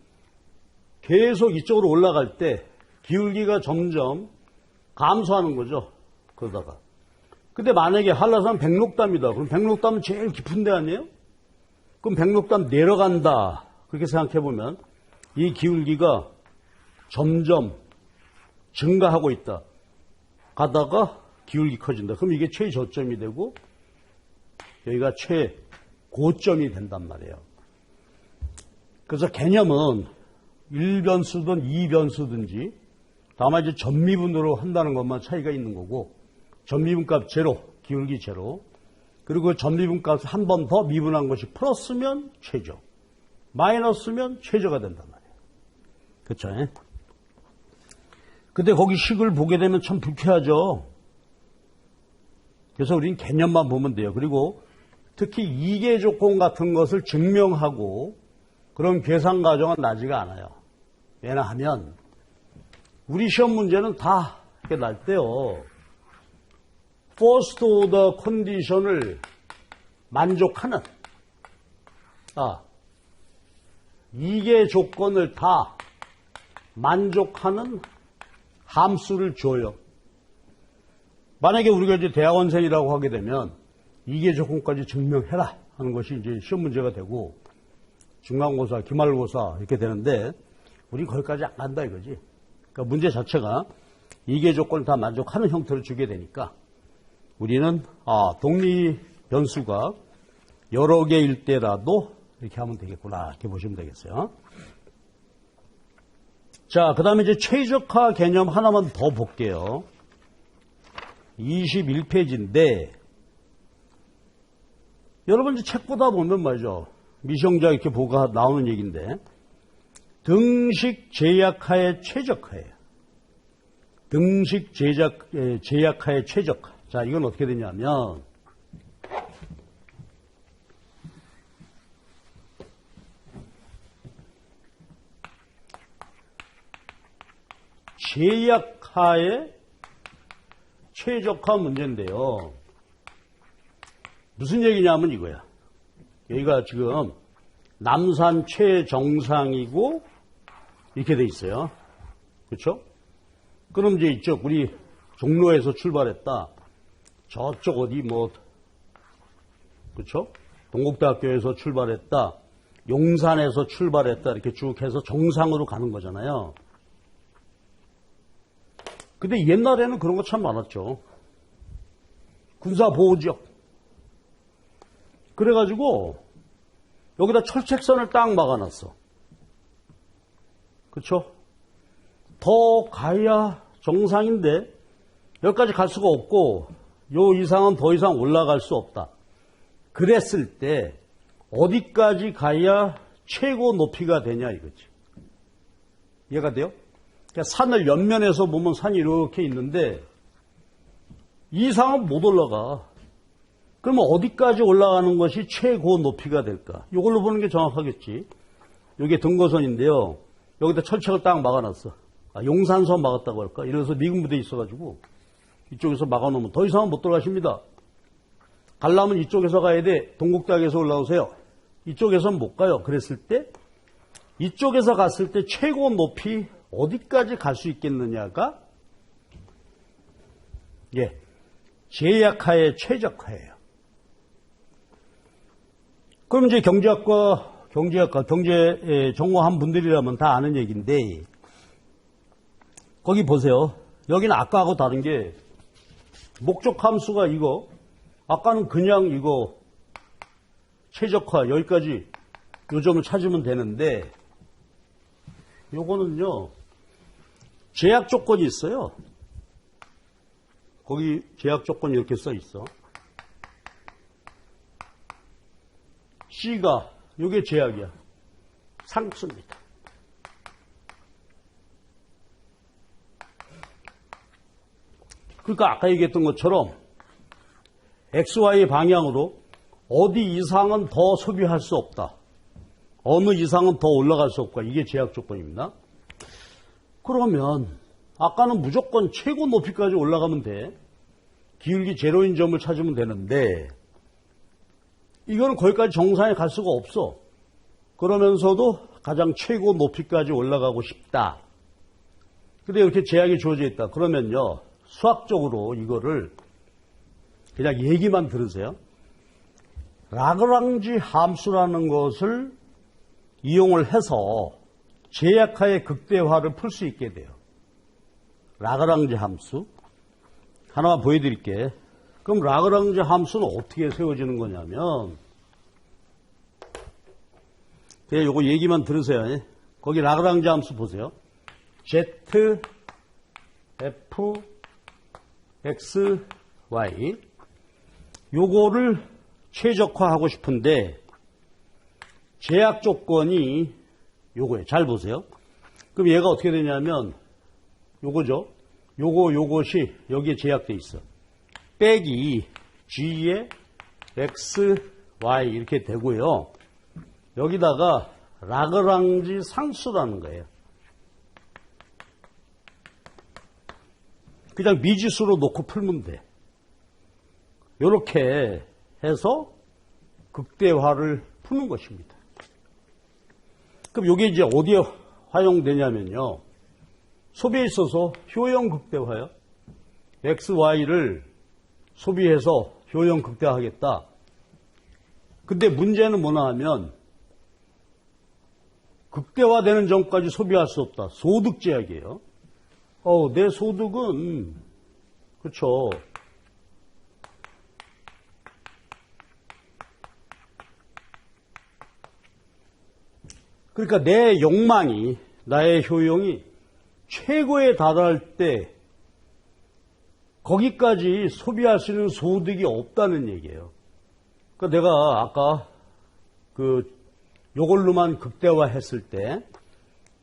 계속 이쪽으로 올라갈 때 기울기가 점점 감소하는 거죠. 그러다가. 근데 만약에 한라산 백록담이다. 그럼 백록담은 제일 깊은 데 아니에요? 그럼 백록담 내려간다. 그렇게 생각해 보면 이 기울기가 점점 증가하고 있다. 가다가 기울기 커진다. 그럼 이게 최저점이 되고 여기가 최고점이 된단 말이에요. 그래서 개념은 1변수든 2변수든지 다만 이제 전미분으로 한다는 것만 차이가 있는 거고 전미분값 제로, 기울기 제로 그리고 전미분값을 한 번 더 미분한 것이 플러스면 최저, 마이너스면 최저가 된단 말이에요. 그렇죠? 근데 거기 식을 보게 되면 참 불쾌하죠. 그래서 우리는 개념만 보면 돼요. 그리고 특히 이계 조건 같은 것을 증명하고 그런 계산 과정은 나지가 않아요. 왜냐하면 우리 시험 문제는 다 이렇게 날 때요. First order 컨디션을 만족하는 이계 조건을 다 만족하는 함수를 줘요. 만약에 우리가 이제 대학원생이라고 하게 되면 이계 조건까지 증명해라 하는 것이 이제 시험 문제가 되고 중간고사, 기말고사 이렇게 되는데 우리 거기까지 안 간다 이거지. 그러니까 문제 자체가 이계 조건을 다 만족하는 형태를 주게 되니까 우리는 독립 변수가 여러 개일 때라도 이렇게 하면 되겠구나 이렇게 보시면 되겠어요. 자, 그 다음에 이제 최적화 개념 하나만 더 볼게요. 21페이지인데, 여러분 이제 책 보다 보면 말이죠. 미시험자 이렇게 보가 나오는 얘기인데, 등식 제약하의 최적화예요. 등식 제약하의 최적화. 자, 이건 어떻게 되냐면, 제약하의 최적화 문제인데요. 무슨 얘기냐면 이거야. 여기가 지금 남산 최정상이고 이렇게 돼 있어요. 그렇죠? 그럼 이제 이쪽 우리 종로에서 출발했다. 저쪽 어디 그렇죠? 동국대학교에서 출발했다. 용산에서 출발했다. 이렇게 쭉 해서 정상으로 가는 거잖아요. 근데 옛날에는 그런 거 참 많았죠. 군사보호지역. 그래가지고 여기다 철책선을 딱 막아놨어. 그렇죠? 더 가야 정상인데 여기까지 갈 수가 없고 요 이상은 더 이상 올라갈 수 없다. 그랬을 때 어디까지 가야 최고 높이가 되냐 이거지. 이해가 돼요? 그러니까 산을 옆면에서 보면 산이 이렇게 있는데 이 이상은 못 올라가. 그러면 어디까지 올라가는 것이 최고 높이가 될까? 이걸로 보는 게 정확하겠지. 이게 등고선인데요. 여기다 철책을 딱 막아놨어. 용산서 막았다고 할까? 이래서 미군 부대 있어가지고 이쪽에서 막아놓으면 더 이상은 못 들어가십니다. 가려면 이쪽에서 가야 돼. 동국대학에서 올라오세요. 이쪽에서는 못 가요. 그랬을 때 이쪽에서 갔을 때 최고 높이 어디까지 갈 수 있겠느냐가 제약하에 최적화예요. 그럼 이제 경제 전공한 분들이라면 다 아는 얘기인데 거기 보세요. 여기는 아까하고 다른 게 목적 함수가 이거 아까는 그냥 이거 최적화 여기까지 요점을 찾으면 되는데 요거는요 제약 조건이 있어요. 거기 제약 조건이 이렇게 써 있어. C가 요게 제약이야. 상수입니다. 그러니까 아까 얘기했던 것처럼 XY 방향으로 어디 이상은 더 소비할 수 없다. 어느 이상은 더 올라갈 수 없다. 이게 제약 조건입니다. 그러면 아까는 무조건 최고 높이까지 올라가면 돼. 기울기 제로인 점을 찾으면 되는데 이거는 거기까지 정상에 갈 수가 없어. 그러면서도 가장 최고 높이까지 올라가고 싶다. 근데 이렇게 제약이 주어져 있다. 그러면요. 수학적으로 이거를 그냥 얘기만 들으세요. 라그랑지 함수라는 것을 이용을 해서 제약하의 극대화를 풀 수 있게 돼요. 라그랑지 함수. 하나만 보여드릴게. 그럼 라그랑지 함수는 어떻게 세워지는 거냐면 그냥 요거 얘기만 들으세요. 거기 라그랑지 함수 보세요. Z, F, X, Y 요거를 최적화하고 싶은데 제약 조건이 요거예요. 잘 보세요. 그럼 얘가 어떻게 되냐면 요거죠. 요것이 여기에 제약돼 있어. 빼기 G의 X, Y 이렇게 되고요. 여기다가 라그랑지 상수라는 거예요. 그냥 미지수로 놓고 풀면 돼. 이렇게 해서 극대화를 푸는 것입니다. 그럼 이게 이제 어디에 활용되냐면요. 소비에 있어서 효용 극대화요. X, Y를 소비해서 효용 극대화하겠다. 근데 문제는 뭐냐 하면 극대화되는 전까지 소비할 수 없다. 소득 제약이에요. 내 소득은 그렇죠. 그러니까 내 욕망이 나의 효용이 최고에 달할 때 거기까지 소비할 수 있는 소득이 없다는 얘기예요. 그러니까 내가 아까 요걸로만 극대화했을 때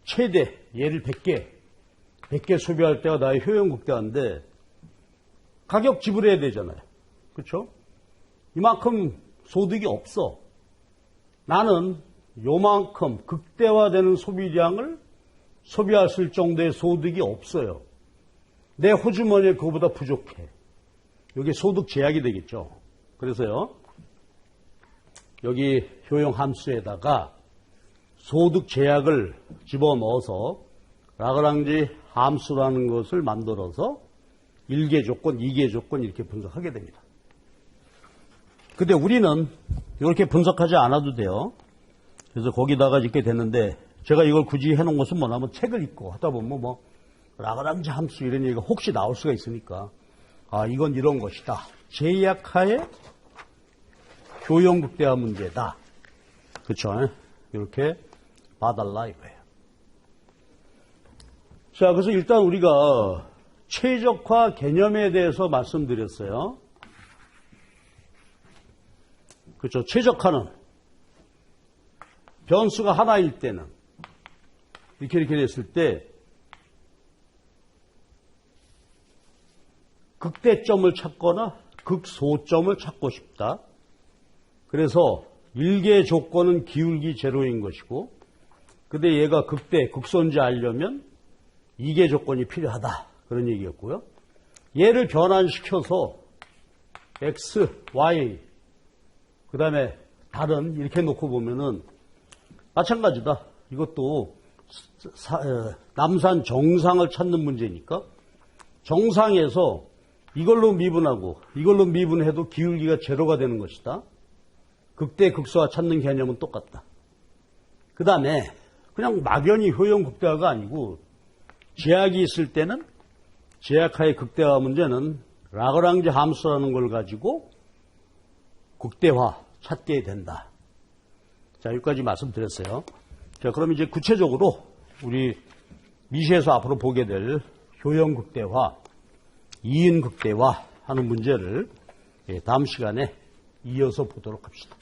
최대 얘를 100개 소비할 때가 나의 효용 극대화인데 가격 지불해야 되잖아요. 그렇죠? 이만큼 소득이 없어. 나는 요만큼 극대화되는 소비량을 소비할 수 있을 정도의 소득이 없어요. 내 호주머니에 그거보다 부족해. 이게 소득 제약이 되겠죠. 그래서요. 여기 효용 함수에다가 소득 제약을 집어넣어서 라그랑지 함수라는 것을 만들어서 1개 조건, 2개 조건 이렇게 분석하게 됩니다. 근데 우리는 이렇게 분석하지 않아도 돼요. 그래서 거기다가 이렇게 됐는데 제가 이걸 굳이 해놓은 것은 뭐냐면 책을 읽고 하다 보면 뭐 라그랑지 함수 이런 얘기가 혹시 나올 수가 있으니까 이건 이런 것이다. 제약하에 효용 극대화 문제다. 그렇죠? 이렇게 봐달라 이거예요. 자, 그래서 일단 우리가 최적화 개념에 대해서 말씀드렸어요. 그렇죠? 최적화는 변수가 하나일 때는 이렇게 됐을 때 극대점을 찾거나 극소점을 찾고 싶다. 그래서 1개 조건은 기울기 제로인 것이고 근데 얘가 극대, 극소인지 알려면 이게 조건이 필요하다. 그런 얘기였고요. 얘를 변환시켜서 x, y, 그 다음에 다른 이렇게 놓고 보면은 마찬가지다. 이것도 남산 정상을 찾는 문제니까 정상에서 이걸로 미분하고 이걸로 미분해도 기울기가 제로가 되는 것이다. 극대 극소화 찾는 개념은 똑같다. 그 다음에 그냥 막연히 효용 극대화가 아니고 제약이 있을 때는 제약하의 극대화 문제는 라그랑지 함수라는 걸 가지고 극대화 찾게 된다. 자, 여기까지 말씀드렸어요. 자, 그럼 이제 구체적으로 우리 미시에서 앞으로 보게 될 효용 극대화, 이인 극대화 하는 문제를 다음 시간에 이어서 보도록 합시다.